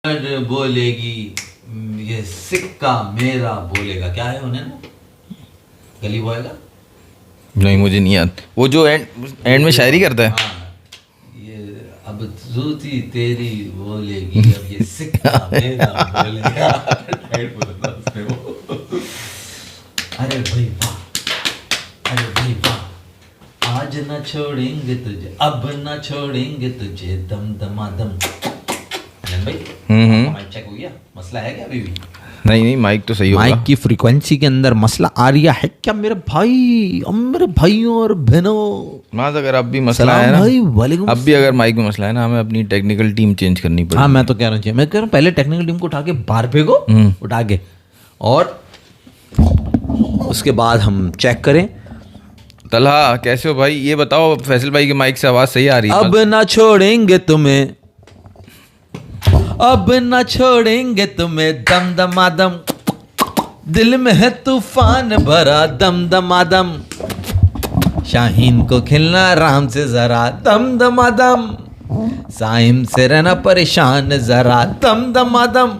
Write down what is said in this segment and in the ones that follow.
बोलेगी ये सिक्का मेरा बोलेगा, क्या है उन्हें गली बॉय का? नहीं मुझे नहीं याद। वो जो एंड में शायरी करता है। हाँ, ये अब जूती तेरी बोलेगी, अब ये सिक्का मेरा बोलेगा। टाइट बोलता उसमें वो। अरे भाई वाह, अरे भाई वाह, आज ना छोड़ेंगे तुझे, अब ना छोड़ेंगे तुझे, दम दमादम। भाई माइक चेक हो गया? मसला है क्या अभी भी? नहीं माइक तो सही होगा। माइक की फ्रीक्वेंसी के अंदर मसला आ रहा है क्या मेरे भाई, मेरे भाइयों और बहनों? माज अगर अब भी मसला है ना भाई, अब भी अगर माइक में मसला है ना, हमें अपनी टेक्निकल टीम चेंज करनी पड़ेगी। हाँ मैं तो कह रहा हूँ, मैं कह रहा हूँ पहले टेक्निकल टीम को उठा के बाहर फेंको, उठा के, और उसके बाद हम चेक करें। तलहा कैसे हो भाई? ये बताओ, फैसल भाई के माइक से आवाज सही आ रही है? अब ना छोड़ेंगे तुम्हें, अब न छोड़ेंगे तुम्हें, दम दमादम, दिल में है तूफान भरा, दम दमादम, शाहीन को खिलना राम से जरा, दम दमादम, साइम से रहना परेशान जरा, दम दमादम,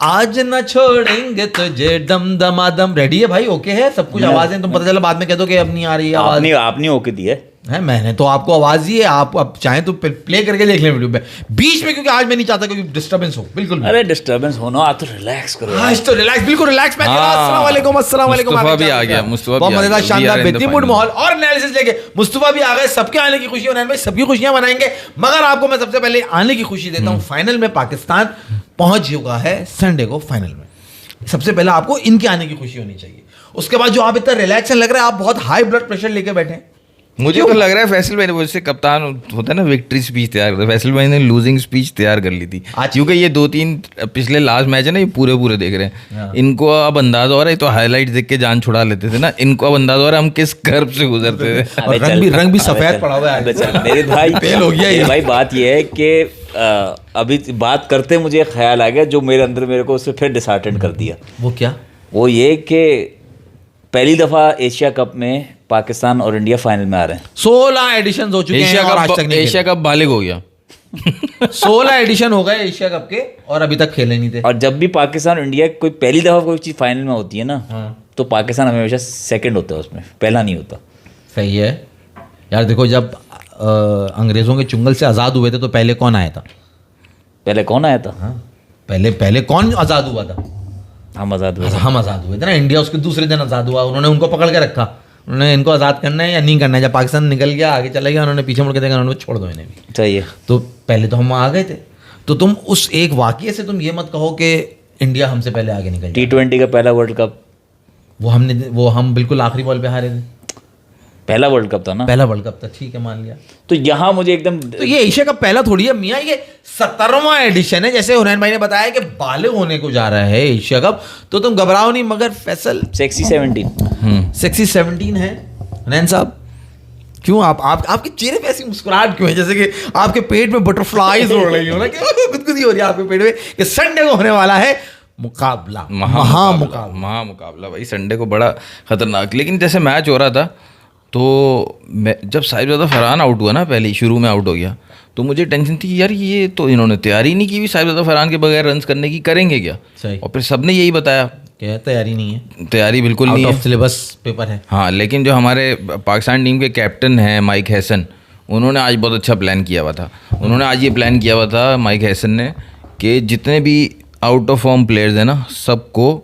आज न छोड़ेंगे तुझे, दम दमादम। रेडी है भाई? ओके है सब कुछ? आवाजें तुम पता चला बाद में कह दो कि अब नहीं आ रही है आवाज। आपने ओके दी है मैंने तो आपको आवाज ही है, आप अब चाहें तो प्ले करके देख लें वीडियो पे बीच में, क्योंकि आज मैं नहीं चाहता क्योंकि डिस्टर्बेंस हो बिल्कुल भी। अरे डिस्टर्बेंस होना, आप तो रिलैक्स करो। आज तो रिलैक्स, बिल्कुल रिलैक्स। मैं अस्सलाम वालेकुम, अस्सलाम वालेकुम। मुस्तफा भी आ गया, मुस्तफा बहुत मजेदार, शानदार, बेहतरीन मूड, माहौल और फाइनल। एनालिसिस लेके मुस्तफा भी आ गए। सबके आने की खुशी, और भाई सबकी खुशियां मनाएंगे, मगर आपको मैं सबसे पहले आने की खुशी देता हूं। फाइनल में पाकिस्तान पहुंच चुका है संडे को फाइनल में। सबसे पहले आपको इनके आने की खुशी होनी चाहिए। उसके बाद जो आप इतना रिलैक्स लग रहा है, आप बहुत हाई ब्लड प्रेशर लेके बैठे हैं। मुझे तो लग रहा है फैसल भाई ने, वैसे कप्तान होता है ना, विक्ट्री स्पीच तैयार करता है, फैसल भाई ने लूजिंग स्पीच तैयार कर ली थी। क्योंकि ये 2-3 पिछले लास्ट मैच है ना, ये पूरे देख रहे हैं। इनको अब अंदाजा हो रहा है, तो हाईलाइट देख के जान छुड़ा लेते थे ना, इनको अब अंदाजा हो रहा है हम किस कर्व से गुजरते थे। और रंग भी सफेद पड़ा हुआ है मेरे भाई। फेल हो गया ये भाई। बात ये है कि अभी बात करते मुझे ख्याल आ गया जो मेरे अंदर, मेरे को उससे फिर डिसहार्टेंड कर दिया। वो क्या? वो ये कि पहली दफा एशिया कप में पाकिस्तान और इंडिया फाइनल में आ रहे हैं। 16 एडिशन हो चुके हैं और आज तक नहीं एशिया कप बालिग हो गया। 16 एडिशन हो गए एशिया कप के और अभी तक खेले नहीं थे। और जब भी पाकिस्तान और इंडिया कोई पहली दफा कोई चीज़ फाइनल में होती है ना, तो पाकिस्तान हमेशा सेकंड होता है, उसमें पहला नहीं होता। सही है यार। देखो जब अंग्रेजों के चुंगल से आज़ाद हुए थे तो पहले कौन आया था? पहले कौन आया था? पहले कौन आज़ाद हुआ था? हम आज़ाद हुए। हम आज़ाद हुए थे ना। इंडिया उसके दूसरे दिन आज़ाद हुआ। उन्होंने उनको पकड़ के रखा, उन्होंने इनको आज़ाद करना है या नहीं करना है। जब पाकिस्तान निकल गया, आगे चला गया, उन्होंने पीछे मुड़ के देखा, उन्होंने छोड़ दो इन्हें भी। सही है। तो पहले तो हम आ गए थे। तो तुम उस एक वाक़ये से तुम ये मत कहो कि इंडिया हमसे पहले आगे निकल गया। T20 का पहला वर्ल्ड कप वो हम बिल्कुल आखिरी बॉल पे हारे थे। पहला वर्ल्ड कप था ना? पहला वर्ल्ड कप था, ठीक है मान लिया। तो यहाँ मुझे एकदम, तो ये एशिया कप पहला थोड़ी है मियाँ, ये 17वां एडिशन है। जैसे हुनैन भाई ने बताया कि बालिग होने को जा रहा है एशिया कप, तो तुम घबराओ नहीं। मगर फैसल सेक्सी 17 है हुनैन साहब। क्यों आपके चेहरे पे ऐसी मुस्कुराहट क्यों है, जैसे कि आपके पेट में बटरफ्लाईज उड़ रही हो ना, कि गुदगुदी हो रही है आपके पेट में कि संडे को होने वाला है मुकाबला, महामुकाबला भाई, संडे को बड़ा खतरनाक। लेकिन जैसे मैच हो रहा था तो जब साहिबजादा फरहान आउट हुआ ना, पहले शुरू में आउट हो गया, तो मुझे टेंशन थी कि यार ये तो इन्होंने तैयारी नहीं की, साहिबजादा फरहान के बगैर रन्स करने की, करेंगे क्या? सही। और फिर सबने यही बताया कि तैयारी नहीं है, तैयारी बिल्कुल नहीं है, आउट ऑफ सिलेबस पेपर है। हाँ, लेकिन जो हमारे पाकिस्तान टीम के कैप्टन हैं माइक हैसन, उन्होंने आज बहुत अच्छा प्लान किया हुआ था। उन्होंने आज ये प्लान किया हुआ था माइक हैसन ने कि जितने भी आउट ऑफ फॉर्म प्लेयर्स हैं ना, सबको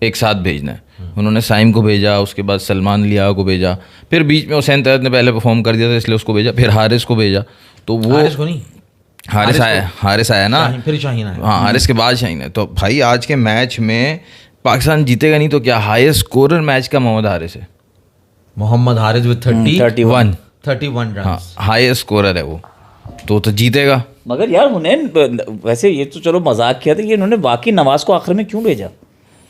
एक साथ भेजना है। उन्होंने साइम को भेजा, उसके बाद सलमान लिया को भेजा, फिर बीच में हुसैन तैयब ने पहले परफॉर्म कर दिया था इसलिए उसको भेजा, फिर हारिस को भेजा। तो वो हारिस को नहीं, हारिस आया ना, फिर शाहीन आया। हाँ, हारिस के बाद शाहीन है। तो भाई आज के मैच में पाकिस्तान जीतेगा नहीं तो क्या? हाईएस्ट स्कोरर मैच का मोहम्मद हारिस है। Mohammad Haris with 31 run, highest scorer है वो, तो जीतेगा। मगर यार हुनैन, वैसे ये तो चलो मजाक किया था, ये इन्होंने वाकई नवाज को आखिर में क्यों भेजा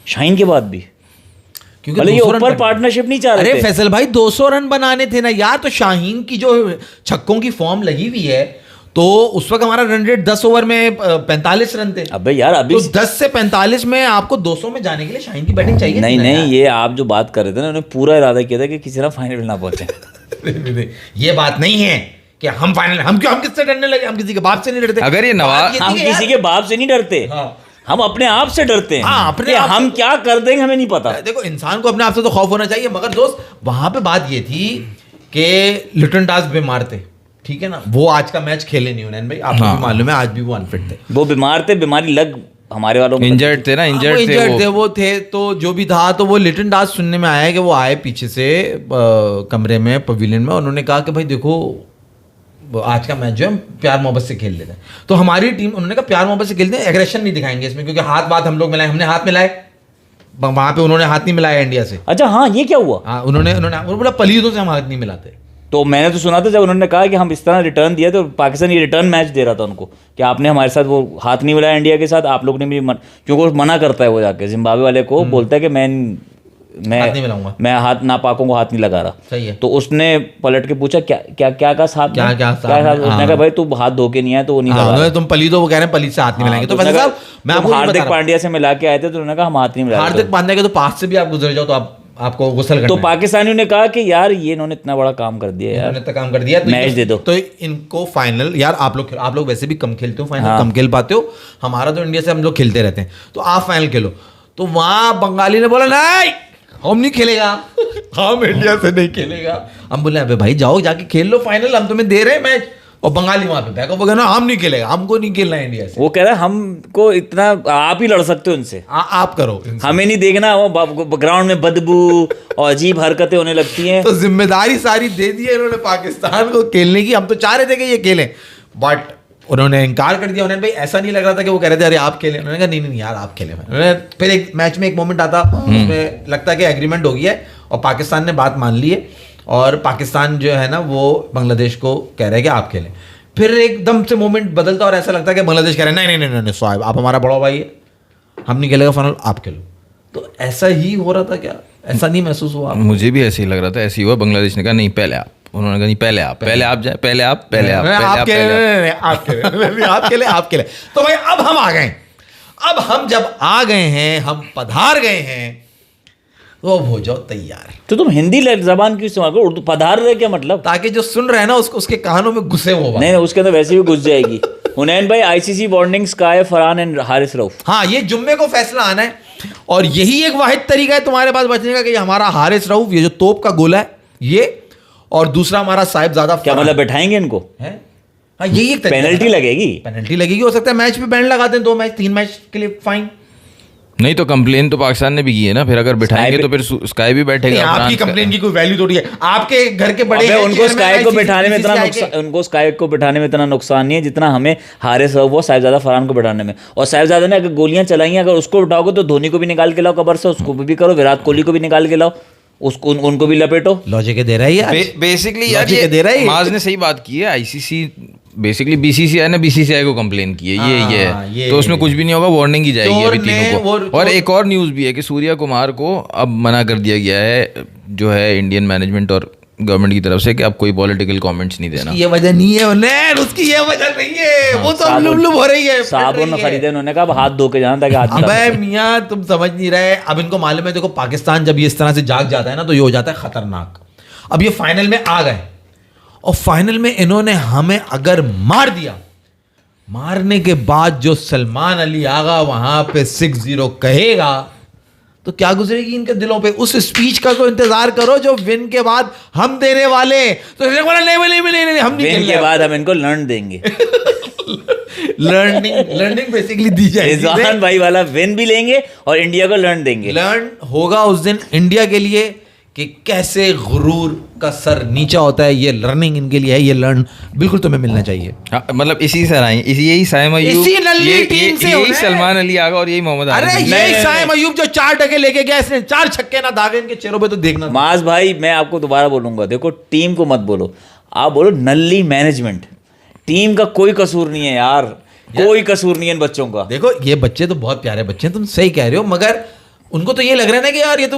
शाहीन के बाद भी? क्योंकि ये ऊपर पार्टनरशिप नहीं चाह रहे थे। अरे फैसल भाई 200 रन बनाने थे ना यार। तो शाहीन की जो छक्कों की फॉर्म लगी हुई है, तो उस वक्त हमारा रन रेट 10 ओवर में 45 रन थे। अबे यार अभी तो 10 से 45 में आपको 200 में जाने के लिए शाहीन की बैटिंग चाहिए। नहीं, ये आप जो बात कर रहे थे ना, उन्होंने पूरा इरादा किया था कि किसी तरह फाइनल ना पहुंचे। ये बात नहीं है कि हम फाइनल, हम किससे डरने लगे, हम किसी के बाप से नहीं डरते। अगर ये नवाज, हम किसी के बाप से नहीं डरते, हम अपने आप से डरते हैं। हाँ, अपने कि आप हम क्या कर देंगे हमें नहीं पता। देखो इंसान को अपने आप से तो खौफ होना चाहिए, मगर दोस्त वहां पे बात ये थी कि लिटन दास बीमार थे, ठीक है ना, वो आज का मैच खेले नहीं हुनैन भाई, आपको भी मालूम है, आज भी वो अनफिट थे, वो बीमार थे, बीमारी लग हमारे वालों को इंजर्ड थे ना, इंजर्ड थे वो थे। तो जो भी था, तो वो लिटन दास सुनने में आया कि वो आए पीछे से कमरे में, पवेलियन में, उन्होंने कहा कि भाई देखो आज का मैच जो है हम प्यार मोहब्बत से खेल लेते हैं। तो हमारी टीम, उन्होंने कहा प्यार मोहब्बत से खेलते हैं, एग्रेशन नहीं दिखाएंगे इसमें, क्योंकि हाथ बात हम लोग मिलाए, हमने हाथ मिलाए, वहां पे उन्होंने हाथ नहीं मिलाया इंडिया से। अच्छा हाँ, ये क्या हुआ? हाँ, उन्होंने बोला पलीदों से हम हाथ नहीं मिलाते। तो मैंने तो सुना था जब उन्होंने कहा कि हम इस तरह रिटर्न दिया, तो पाकिस्तान ये रिटर्न मैच दे रहा था उनको कि आपने हमारे साथ वो हाथ नहीं मिलाया इंडिया के साथ, आप लोग ने भी क्योंकि वो मना करता है, वो जाके जिम्बाब्वे वाले को बोलता है कि हाथ नहीं मिलाऊंगा, मैं हाथ नापाकों को हाथ नहीं लगा रहा। सही है। तो उसने पलट के पूछा क्या क्या क्या का साहब, क्या उसने कहा भाई तू हाथ धो के नहीं आया तो वो नहीं लगा। तुम पलीदो, वो कह रहे हैं पलीद से हाथ नहीं मिलाएंगे। तो वैसे साहब मैं आपको हार्दिक पांड्या से मिला के आए थे, तो उन्होंने कहा हम हाथ नहीं मिला। हार्दिक पांड्या के तो पास से भी आप गुजर जाओ तो आपको गुस्सा करना तो पाकिस्तानियों ने कहा कि यार ये इन्होंने इतना बड़ा काम कर दिया यार, इतना काम कर दिया, तो मैच दे दो। तो इनको फाइनल, यार आप लोग वैसे भी कम खेलते हो फाइनल, कम खेल पाते हो, हमारा तो इंडिया से हम लोग खेलते रहते हैं, तो आप फाइनल खेलो। तो वहां बंगाली ने बोला नहीं हम नहीं खेलेगा, हम इंडिया से नहीं खेलेगा। हम बोले अबे भाई जाओ जाके खेल लो फाइनल, हम तुम्हें दे रहे हैं मैच। और बंगाली वहां पे बैकअप हो गया ना, हम नहीं खेलेगा, हमको नहीं खेलना है इंडिया से। वो कह रहा है हमको इतना, आप ही लड़ सकते हो उनसे, आप करो, हमें नहीं देखना। वो ग्राउंड में बदबू और अजीब हरकतें होने लगती हैं। तो जिम्मेदारी सारी दे दी है इन्होंने पाकिस्तान को खेलने की। हम तो चाह रहे थे कि ये खेलें, बट उन्होंने इनकार कर दिया। उन्होंने भाई ऐसा नहीं लग रहा था कि वो कह रहे थे अरे आप खेलें, उन्होंने कहा नहीं यार आप खेलें। उन्होंने फिर एक मैच में एक मोमेंट आता, उसमें लगता है कि एग्रीमेंट हो गया है और पाकिस्तान ने बात मान ली है, और पाकिस्तान जो है ना वो बांग्लादेश को कह रहा है कि आप खेलें। फिर एकदम से मोमेंट बदलता और ऐसा लगता है कि बांग्लादेश कह रहे हैं नहीं नहीं साहब आप हमारा बड़ा भाई है, हम नहीं खेलेगा फाइनल, आप खेलो। तो ऐसा ही हो रहा था क्या? ऐसा नहीं महसूस हुआ? मुझे भी ऐसे ही लग रहा था, ऐसे ही हुआ। बांग्लादेश ने कहा नहीं पहले आप, उन्होंने कहा नहीं पहले आप जाए, पहले आप खेले। तो भाई अब हम आ गए, अब हम जब आ गए हैं, हम पधार गए हैं, तो अब हो जाओ तैयार। तो तुम हिंदी जबान क्यों इस्तेमाल करो? उर्दू पधार रहे क्या मतलब? ताकि जो सुन रहे हैं ना उसके कानों में घुसे वो बात। नहीं उसके अंदर वैसे भी घुस जाएगी। हुनैन भाई, ICC warning sky, Farhan and Haris Rauf. हाँ, ये जुम्मे को फैसला आना है, और यही एक वाहिद तरीका है तुम्हारे पास बचने का कि हमारा हारिस रऊफ, ये जो तोप का गोला है ये, और दूसरा हमारा साहिबजादा। क्या मतलब बैठाएंगे इनको? है हाँ, यही एक पेनल्टी लगेगी, पेनल्टी लगेगी। हो सकता है मैच पे बैन लगा दें, 2 मैच 3 मैच के लिए फाइन। नहीं तो कंप्लेन तो पाकिस्तान ने भी की है ना, फिर अगर बिठाएंगे तो फिर स्काई भी बैठेगा। आपकी कंप्लेन की कोई वैल्यू थोड़ी है, आपके घर के बड़े उनको स्काई को बिठाने में इतना नुकसान, उनको स्काई को बिठाने में इतना नुकसान नहीं है जितना हमें हारिस रऊफ और साहिबजादा फरहान को बिठाने में। और साहिबजादा ने अगर गोलियां चलाई, अगर उसको उठाओगे तो धोनी को भी निकाल के लाओ कबर से, उसको भी करो, विराट कोहली को भी निकाल के लाओ, उसको उनको भी लपेटो। लॉजिक दे रहा है यार, बेसिकली यार ये दे रहा है। माज ने सही बात की है। आईसीसी बेसिकली बीसीसीआई ने बीसीसीआई को कंप्लेन की है, ये तो उसमें कुछ भी नहीं होगा, वार्निंग ही जाएगी अभी तीनों को। और एक और न्यूज़ भी है कि सूर्या कुमार को अब मना कर दिया गया है, जो है इंडियन मैनेजमेंट और गवर्नमेंट की तरफ से, कि आप कोई पॉलिटिकल कमेंट्स नहीं देना। ये वजह नहीं है उन्हें, उसकी ये वजह नहीं है, वो तो लुब हो रही है। साबुन खरीदे उन्होंने कहा हाथ धो के जाना ताकि हाथ। अबे मियां तुम समझ नहीं रहे। अब इनको मालूम है, देखो पाकिस्तान जब ये इस तरह से जाग जाता है ना तो ये हो जाता है खतरनाक। अब ये फाइनल में आ गए, और फाइनल में इन्होंने हमें अगर मार दिया, मारने के बाद जो सलमान अली आगा वहां पे 6-0 कहेगा तो क्या गुजरेगी इनके दिलों पे। उस स्पीच का तो इंतजार करो जो विन के बाद हम देने वाले। तो बोला नहीं हम नहीं, विन के बाद हम इनको लर्न देंगे। लर्निंग बेसिकली दी जाएगी। रिजवान भाई वाला विन भी लेंगे और इंडिया को लर्न देंगे। लर्न होगा उस दिन इंडिया के लिए कि कैसे गुरूर का सर नीचा होता है। ये लर्निंग इनके लिए है, ये लर्न बिल्कुल तुम्हें मिलना चाहिए। हाँ, मतलब इसी से आए, यही साइम अयूब, यही सलमान अली आगा और यही मोहम्मद अरे यही साइम अयूब जो 4 टके लेके गया, इसने 4 छक्के ना दागे इनके चेहरों पे तो देखना। माज भाई मैं आपको दोबारा बोलूंगा, देखो टीम को मत बोलो, आप बोलो नल्ली मैनेजमेंट। टीम का कोई कसूर नहीं है यार, कोई कसूर नहीं है इन बच्चों का। देखो ये बच्चे तो बहुत प्यारे बच्चे हैं, तुम सही कह रहे हो, मगर उनको तो ये लग रहा है ना कि यार ये तो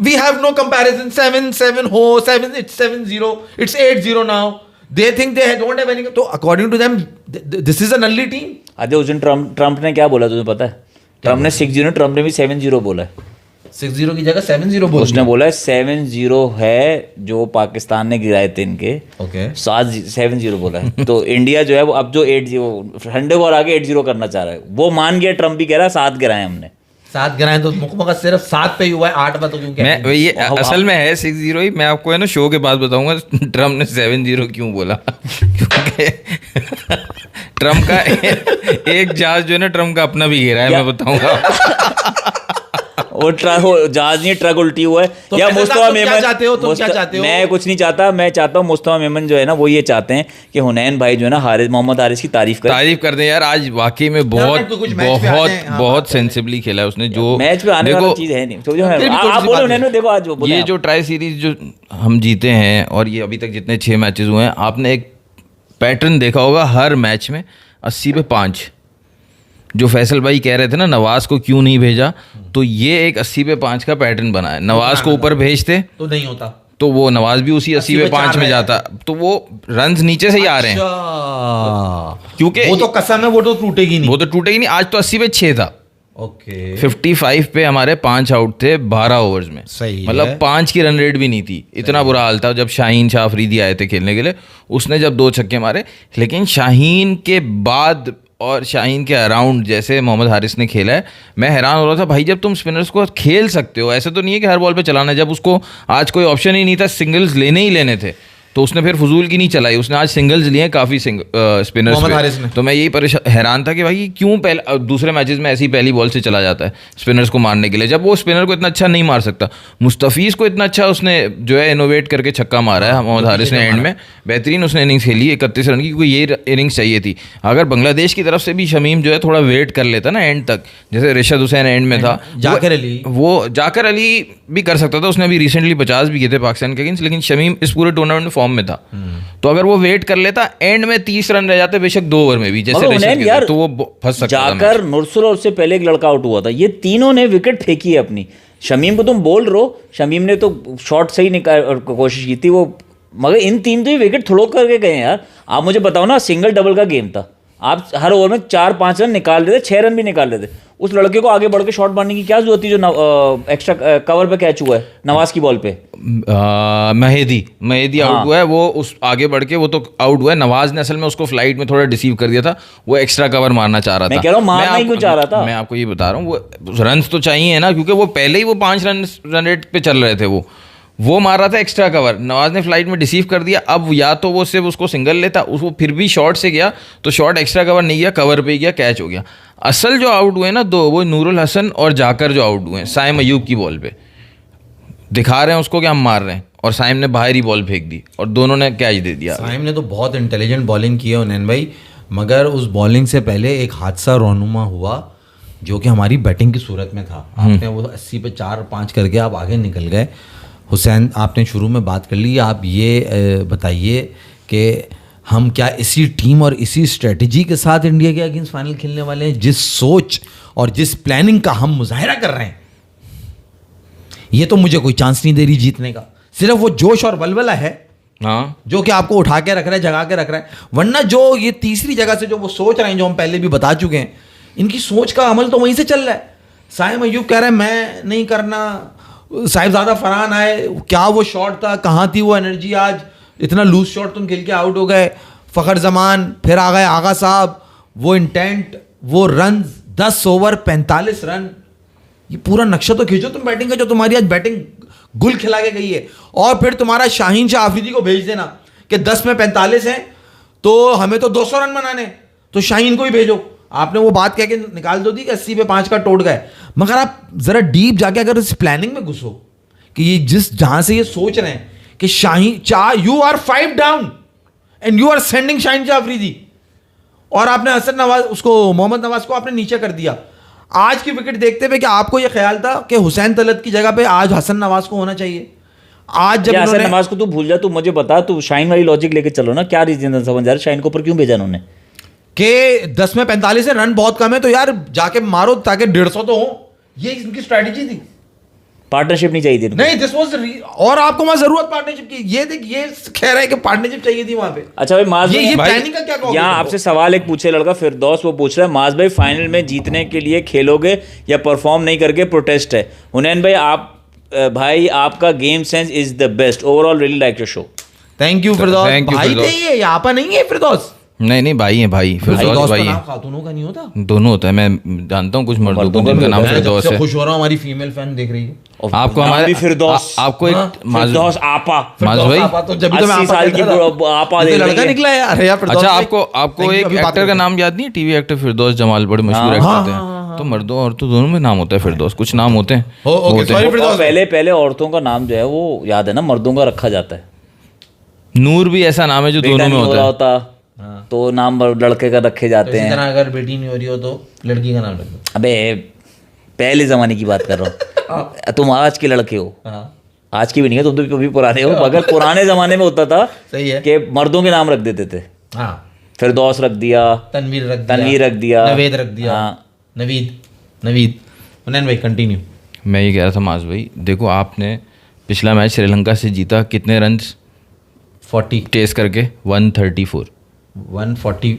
वी हैव नो कंपैरिजन। 7-7 हो, 7 it's 7-0, it's 8-0 now. They think they don't have any. तो according to them this is a nully team. अरे उस दिन ट्रम्प ने क्या बोला तुझे पता है? ट्रम्प ने 6-0, ट्रम्प ने भी 7-0 बोला है। 6-0 की जगह 7-0 बोल उसने बोला 7-0 है जो पाकिस्तान ने गिराए थे इनके, ओके 7-0 बोला है। तो इंडिया जो है वो अब जो 8-0 ठंडे को और आगे 8-0 करना चाह रहा है, वो मान गया। ट्रम्प भी कह रहा है 7 गिराए हमने। 7 गिराए तो मुकम्मल सिर्फ 7 पे ही हुआ है, 8 पे तो क्यों कह रहे हैं? मैं ये असल में है 6-0 ही। मैं आपको है ना शो के बाद बताऊंगा ट्रम्प ने 7-0 क्यों बोला क्योंकि ट्रम्प का एक जहाज जो है ना ट्रम्प का अपना भी गिरा है, मैं बताऊंगा। वो जहाज नहीं, ट्रक उल्टी हुआ है। तो या फैसल मुस्तफा साहब, तुम क्या मेमन, चाहते हो? तुम क्या चाहते हो? मैं कुछ नहीं चाहता। मैं चाहता हूँ मुस्तफा मेमन जो है ना वो ये चाहते हैं कि हुनैन भाई जो है ना मोहम्मद हारिस की तारीफ कर दें यार। आज वाकई में बहुत तो कुछ मैच पे आ बहुत जाएं, हाँ, बहुत बात करें। सेंसिबली खेला है उसने। जो मैच पे आने वाला चीज है नहीं। तो जो है फिर भी थोड़ी आप सी बोलो बात हुनैन, देखो आज वो बोले ये आप। जो ट्राई सीरीज जो हम जीते हैं और ये अभी तक जितने 6 मैचेस हुए हैं, आपने एक पैटर्न देखा होगा हर मैच में 80 पे 5। जो फैसल भाई कह रहे थे ना नवाज को क्यों नहीं भेजा, तो ये एक 80 पे 5 का पैटर्न बना है। नवाज को ऊपर भेजते तो नहीं होता, तो वो नवाज भी उसी 80 पे 5 में जाता, तो वो रन्स नीचे से ही आ रहे हैं। अच्छा, क्योंकि वो तो कसम है, वो तो टूटेगी नहीं। वो तो टूटेगी नहीं। आज तो 80 पे 6 था। ओके 55 पे हमारे 5 आउट थे 12 ओवर्स में। सही मतलब है। 5 की रन रेट भी नहीं थी। इतना बुरा हाल था जब शाहीन शाह अफरीदी आए थे खेलने के लिए। उसने जब 2 छक्के मारे, लेकिन शाहीन के बाद और शाहीन के अराउंड जैसे मोहम्मद हारिस ने खेला है, मैं हैरान हो रहा था भाई। जब तुम स्पिनर्स को खेल सकते हो, ऐसे तो नहीं है कि हर बॉल पे चलाना है। जब उसको आज कोई ऑप्शन ही नहीं था, सिंगल्स लेने ही लेने थे, तो उसने फिर फजूल की नहीं चलाई। उसने आज सिंगल्स लिए काफ़ी स्पिनर्स मोहम्मद हारिस ने। तो मैं यही हैरान था कि भाई क्यों पहले दूसरे मैचेस में ऐसी पहली बॉल से चला जाता है स्पिनर्स को मारने के लिए, जब वो स्पिनर को इतना अच्छा नहीं मार सकता। मुस्तफीज़ को इतना अच्छा उसने जो है इनोवेट करके छक्का मारा है मोहम्मद हारिस ने एंड में। बेहतरीन उसने इनिंग्स खेली 31 रन की, क्योंकि ये इनिंग्स चाहिए थी। अगर बांग्लादेश की तरफ से भी शमीम जो है थोड़ा वेट कर लेता ना एंड तक, जैसे रिशद हुसैन एंड में था, वो जाकर अली भी कर सकता था। उसने अभी रिसेंटली 50 भी किए थे पाकिस्तान के अगेंस्ट, लेकिन शमीम इस पूरे टूर्नामेंट में फॉर्म में था। तो अगर वो वेट कर लेता, एंड में 30 रन रह जाते, बेशक 2 ओवर में भी, जैसे हुनैन ऋषभ यार तो वो फंस सकता था। जाकर नुरसुल और उससे पहले एक लड़का आउट हुआ था, ये तीनों ने विकेट फेंकी है अपनी। शमीम को तुम बोल रहे हो, शमीम ने तो शॉट सही निकाल कोशिश की थी वो, मगर इन 3 तो ये विकेट थ्रो करके गए यार। आप मुझे बताओ ना, सिंगल डबल का गेम था, आप हर ओवर में 4-5 रन निकाल रहे थे, 6 रन भी निकाल रहे थे। उस लड़के को आगे बढ़ के शॉट मारने की क्या जरूरत थी जो एक्स्ट्रा कवर पे कैच हुआ है नवाज की बॉल पे? महेदी आउट हुआ है, वो उस आगे बढ़ के वो तो आउट हुआ है। नवाज ने असल में उसको फ्लाइट में थोड़ा डिसीव कर दिया था, वो एक्स्ट्रा कवर मारना चाह रहा था। मैं कह रहा हूँ मारना ही क्यों चाह रहा था? मैं आपको ये बता रहा हूँ, वो रन तो चाहिए ना, क्योंकि वो पहले ही वो 5 रन रेट पे चल रहे थे। वो मार रहा था एक्स्ट्रा कवर, नवाज ने फ्लाइट में डिसीव कर दिया। अब या तो वो सिर्फ उसको सिंगल लेता, उसको फिर भी शॉट से गया, तो शॉट एक्स्ट्रा कवर नहीं गया, कवर पे गया, कैच हो गया। असल जो आउट हुए ना 2, वो नूरुल हसन और जाकर जो आउट हुए हैं साइम अयूब की बॉल पे, दिखा रहे हैं उसको कि हम मार रहे हैं, और साइम ने बाहर ही बॉल फेंक दी और दोनों ने कैच दे दिया। साइम ने तो बहुत इंटेलिजेंट बॉलिंग की है हुनैन भाई, मगर उस बॉलिंग से पहले एक हादसा रोनुमा हुआ जो कि हमारी बैटिंग की सूरत में था। आपने वो 80 पे 4-5 करके आप आगे निकल गए। हुसैन, आपने शुरू में बात कर ली, आप ये बताइए कि हम क्या इसी टीम और इसी स्ट्रेटजी के साथ इंडिया के अगेंस्ट फाइनल खेलने वाले हैं? जिस सोच और जिस प्लानिंग का हम मुजाहिरा कर रहे हैं, ये तो मुझे कोई चांस नहीं दे रही जीतने का। सिर्फ वो जोश और बलबला है हाँ, जो कि आपको उठा के रख रहा है, जगा के रख रहा है। वरना जो ये तीसरी जगह से जो वो सोच रहे हैं, जो हम पहले भी बता चुके हैं, इनकी सोच का अमल तो वहीं से चल रहा है। साइम अयूब कह रहे हैं मैं नहीं करना, साहिबजादा फरहान आए, क्या वो शॉट था, कहाँ थी वो एनर्जी? आज इतना लूज शॉट तुम खेल के आउट हो गए। फ़खर जमान फिर आ गए, आगा साहब, वो इंटेंट, वो रन, 10 ओवर 45 रन, ये पूरा नक्शा तो खींचो तुम बैटिंग का, जो तुम्हारी आज बैटिंग गुल खिला के गई है। और फिर तुम्हारा शाहीन शाह आफरीदी को भेज देना कि 10 में 45 हैं तो हमें तो 200 रन बनाने, तो शाहीन को ही भेजो। आपने वो बात कह के निकाल दो दी कि 80 पे 5 का तोड़ गए, मगर आप जरा डीप जाके अगर इस प्लानिंग में घुसो कि ये जिस जहां से ये सोच रहे हैं कि Shaheen Shah, you are 5 down and you are sending Shaheen Shah Afridi, और आपने हसन नवाज, उसको मोहम्मद नवाज को आपने नीचे कर दिया। आज की विकेट देखते हुए क्या आपको यह ख्याल था कि हुसैन तलत की जगह पे आज हसन नवाज को होना चाहिए? आज जब हसन नवाज को तू भूल जा, तू मुझे बता, तू शाहीन वाली लॉजिक लेके चलो ना, क्या रीजन समझ आ रहा है शाहीन को ऊपर क्यों भेजा उन्होंने? कि 10 में 45 है, रन बहुत कम है, तो यार जाके मारो ताकि 150 तो हो। ये इनकी स्ट्रैटेजी थी। पार्टनरशिप नहीं चाहिए थी इनको। नहीं, दिस वाज और आपको वहां जरूरत पार्टनरशिप की, ये देख ये कह रहा है कि पार्टनरशिप चाहिए थी वहां पे। अच्छा भाई माज ये भाई, प्लानिंग का क्या कहोगे? यहाँ आपसे सवाल एक पूछे लड़का फिरदौस, वो पूछ रहा है माज भाई फाइनल में जीतने के लिए खेलोगे या परफॉर्म नहीं करके प्रोटेस्ट है? हुनैन भाई आप भाई आपका game sense is the best, overall really like your show. Thank you Firdous. Thank you, भाई फिरदौस। नहीं है, यहाँ पर नहीं है फिरदौस। नहीं भाई है भाई, फिरदौस दोस्त भाई का है, नाम खातूनों का नहीं होता। दोनों होता है। मैं जानता हूँ कुछ मर्दों को मर्दों का जिनका भी नाम होता है। फिरदौस सबसे है। खुश हो रहा हूँ हमारी फीमेल फैन देख रही है। आपको नाम हमारे भी फिरदौस। आपको एक फिरदौस आपा, माज भाई, आपा तो जब भी तो मैं 80 आपा साल कहता की था। आपा ये दे तो रही लड़का है। निकला है यार। अरे यार फिरदौस अच्छा भाई, आपको thank you, एक अभी बात एक्टर का करते हैं। नाम याद नहीं है? टीवी एक्टर फिरदौस जमाल, बड़े मशहूर एक्टर थे। तो मर्दों औरतों दोनों में नाम होता है फिरदौस, कुछ नाम होते हैं। ओके, होते हैं। sorry फिरदौस। पहले औरतों का नाम जो है वो याद है ना, मर्दों का रखा जाता है। नूर भी ऐसा नाम है जो बेटा दोनों में नहीं हो होता रहा है। होता तो नाम लड़के का रखे जाते इसी हैं। तरह अगर बेटी नहीं हो रही हो तो लड़की का नाम रख दो। अबे पहले जमाने की बात कर रहा हूँ, तुम आज के लड़के हो, हाँ, आज की भी नहीं है, तुम तो भी पुराने हो, मगर पुराने जमाने में होता था सही है। कि मर्दों के नाम रख देते थे। हाँ, फिरदौस रख दिया, तनवीर रख दिया, तनवीर रख दिया, नवेद रख दिया। हाँ। नवीद हुनैन भाई कंटिन्यू। मैं ये कह रहा था माज भाई, देखो आपने पिछला मैच श्रीलंका से जीता, कितने रन 40 चेस करके? 134 140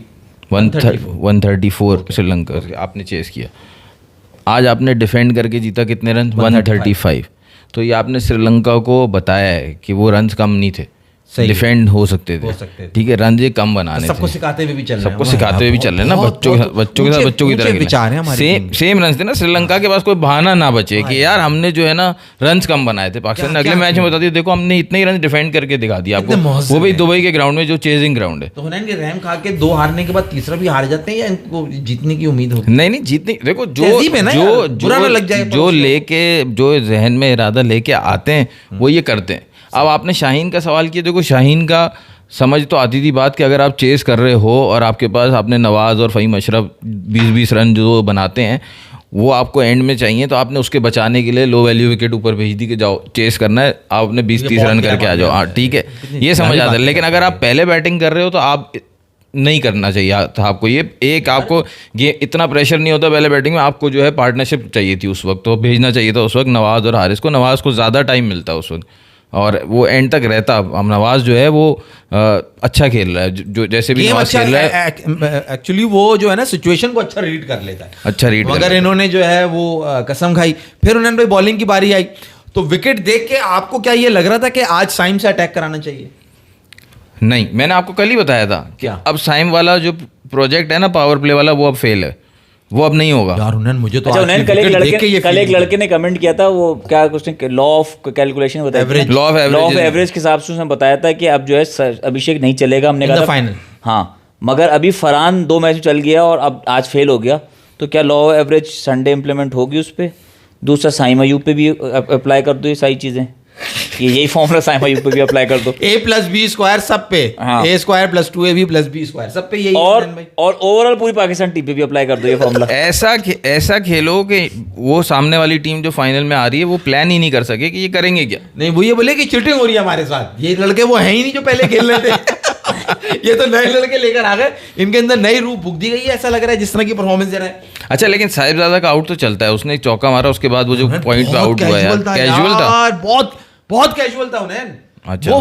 134 श्रीलंका से आपने चेस किया। आज आपने डिफेंड करके जीता, कितने रन? 135। तो ये आपने श्रीलंका को बताया है कि वो रन्स कम नहीं थे, सही है। डिफेंड हो सकते हो सकते थे, थे। ठीक है, रन ये कम बनाने सबको थे। सिखाते हुए भी चल रहे हैं। सबको सिखाते हुए भी चल रहे हैं ना, बहुत- बच्चों के साथ बहुत बच्चों के साथ ऊंचे- बच्चों की तरह ऊंचे विचार हैं हमारी टीम के। सेम रन थे ना। श्रीलंका के पास कोई बहाना ना बचे कि यार हमने जो है ना रन्स कम बनाए थे। पाकिस्तान ने अगले मैच में बता दिया, देखो हमने इतने ही रन डिफेंड करके दिखा दिया कितने आपको, मौजूद वो भी हैं। दुबई के ग्राउंड में जो चेजिंग ग्राउंड है। तो हुनैन के रैम खा के 2 हारने के बाद तीसरा भी हार जाते हैं या इनको जीतने की उम्मीद होती है? नहीं जीतने, देखो जो तहजीब है ना जो यार, बुरा ना लग जाए जो पड़ोसियों को। लेके जो जहन में इरादा लेके आते हैं वो ये करते हैं। अब आपने शाहीन का सवाल किया, देखो शाहीन का समझ तो आती थी बात कि अगर आप चेस कर रहे हो और आपके पास आपने नवाज और फ़हीम अशरफ 20-20 रन जो बनाते हैं वो आपको एंड में चाहिए, तो आपने उसके बचाने के लिए लो वैल्यू विकेट ऊपर भेज दी कि जाओ चेस करना है, आपने 20-30 रन करके आ जाओ। हाँ ठीक है, ये समझ आता है। लेकिन अगर आप पहले बैटिंग कर रहे हो तो आप नहीं करना चाहिए था आपको ये। एक आपको ये इतना प्रेशर नहीं होता पहले बैटिंग में, आपको जो है पार्टनरशिप चाहिए थी उस वक्त, तो भेजना चाहिए था उस वक्त नवाज और हारिस को। नवाज को ज़्यादा टाइम मिलता उस वक्त और वो एंड तक रहता। अब नवाज जो है वो अच्छा खेल रहा है, जो जैसे भी गेम नवाज अच्छा खेल रहा है एक्चुअली वो जो है ना सिचुएशन को अच्छा रीड कर लेता है। अच्छा रीड कर मगर लेता है। इन्होंने जो है वो कसम खाई। फिर उन्होंने भाई बॉलिंग की बारी आई तो विकेट देख के आपको क्या ये लग रहा था कि आज साइम से अटैक कराना चाहिए? नहीं, मैंने आपको कल ही बताया था कि क्या? अब साइम वाला जो प्रोजेक्ट है ना पावर प्ले वाला, वो अब फेल है, वो अब नहीं होगा। यार उन्होंने मुझे तो अच्छा आज की उन्होंने विकेट देख के ये कल एक feel लड़के ने कमेंट किया था, वो क्या उसने लॉ ऑफ कैलकुलेशन बताया Average. था? Law of law of averages. Average के हिसाब से उसने बताया था कि अब जो है अभिषेक नहीं चलेगा। हमने In कहा the था final. हाँ, मगर अभी फरहान 2 मैच चल गया और अब आज फेल हो गया, तो क्या law of average Sunday implement होगी उस पर? दूसरा साइम अयूब पे भी अप्लाई कर दो ये सारी चीज़ें, यही फॉर्मूला साइम अयूब पे भी अप्लाई कर दो। A+B² सब पे, हाँ। A² + 2AB+B² सब पे यही है और हुनैन भाई। ओवरऑल पूरी पाकिस्तान टीम पे भी अप्लाई कर दो ये फॉर्मूला। ऐसा खेलो कि वो सामने वाली टीम जो फाइनल में आ रही है वो प्लान ही नहीं कर सके कि ये करेंगे क्या। नहीं वो ये बोले कि चीटिंग हो रही है हमारे साथ, ये लड़के वो हैं ही नहीं जो पहले खेल रहे थे। ये तो नए लड़के लेकर आ गए, इनके अंदर नई रूह फूंक दी गई है, ऐसा लग रहा है जिस तरह की परफॉर्मेंस दे रहा है। अच्छा लेकिन साहिबजादा का आउट तो चलता है, उसने एक चौका मारा उसके बाद वो जो पॉइंट पे बहुत आउट हुआ यार, कैजुअल था। यार, बहुत बहुत कैजुअल था उन्हें। अच्छा।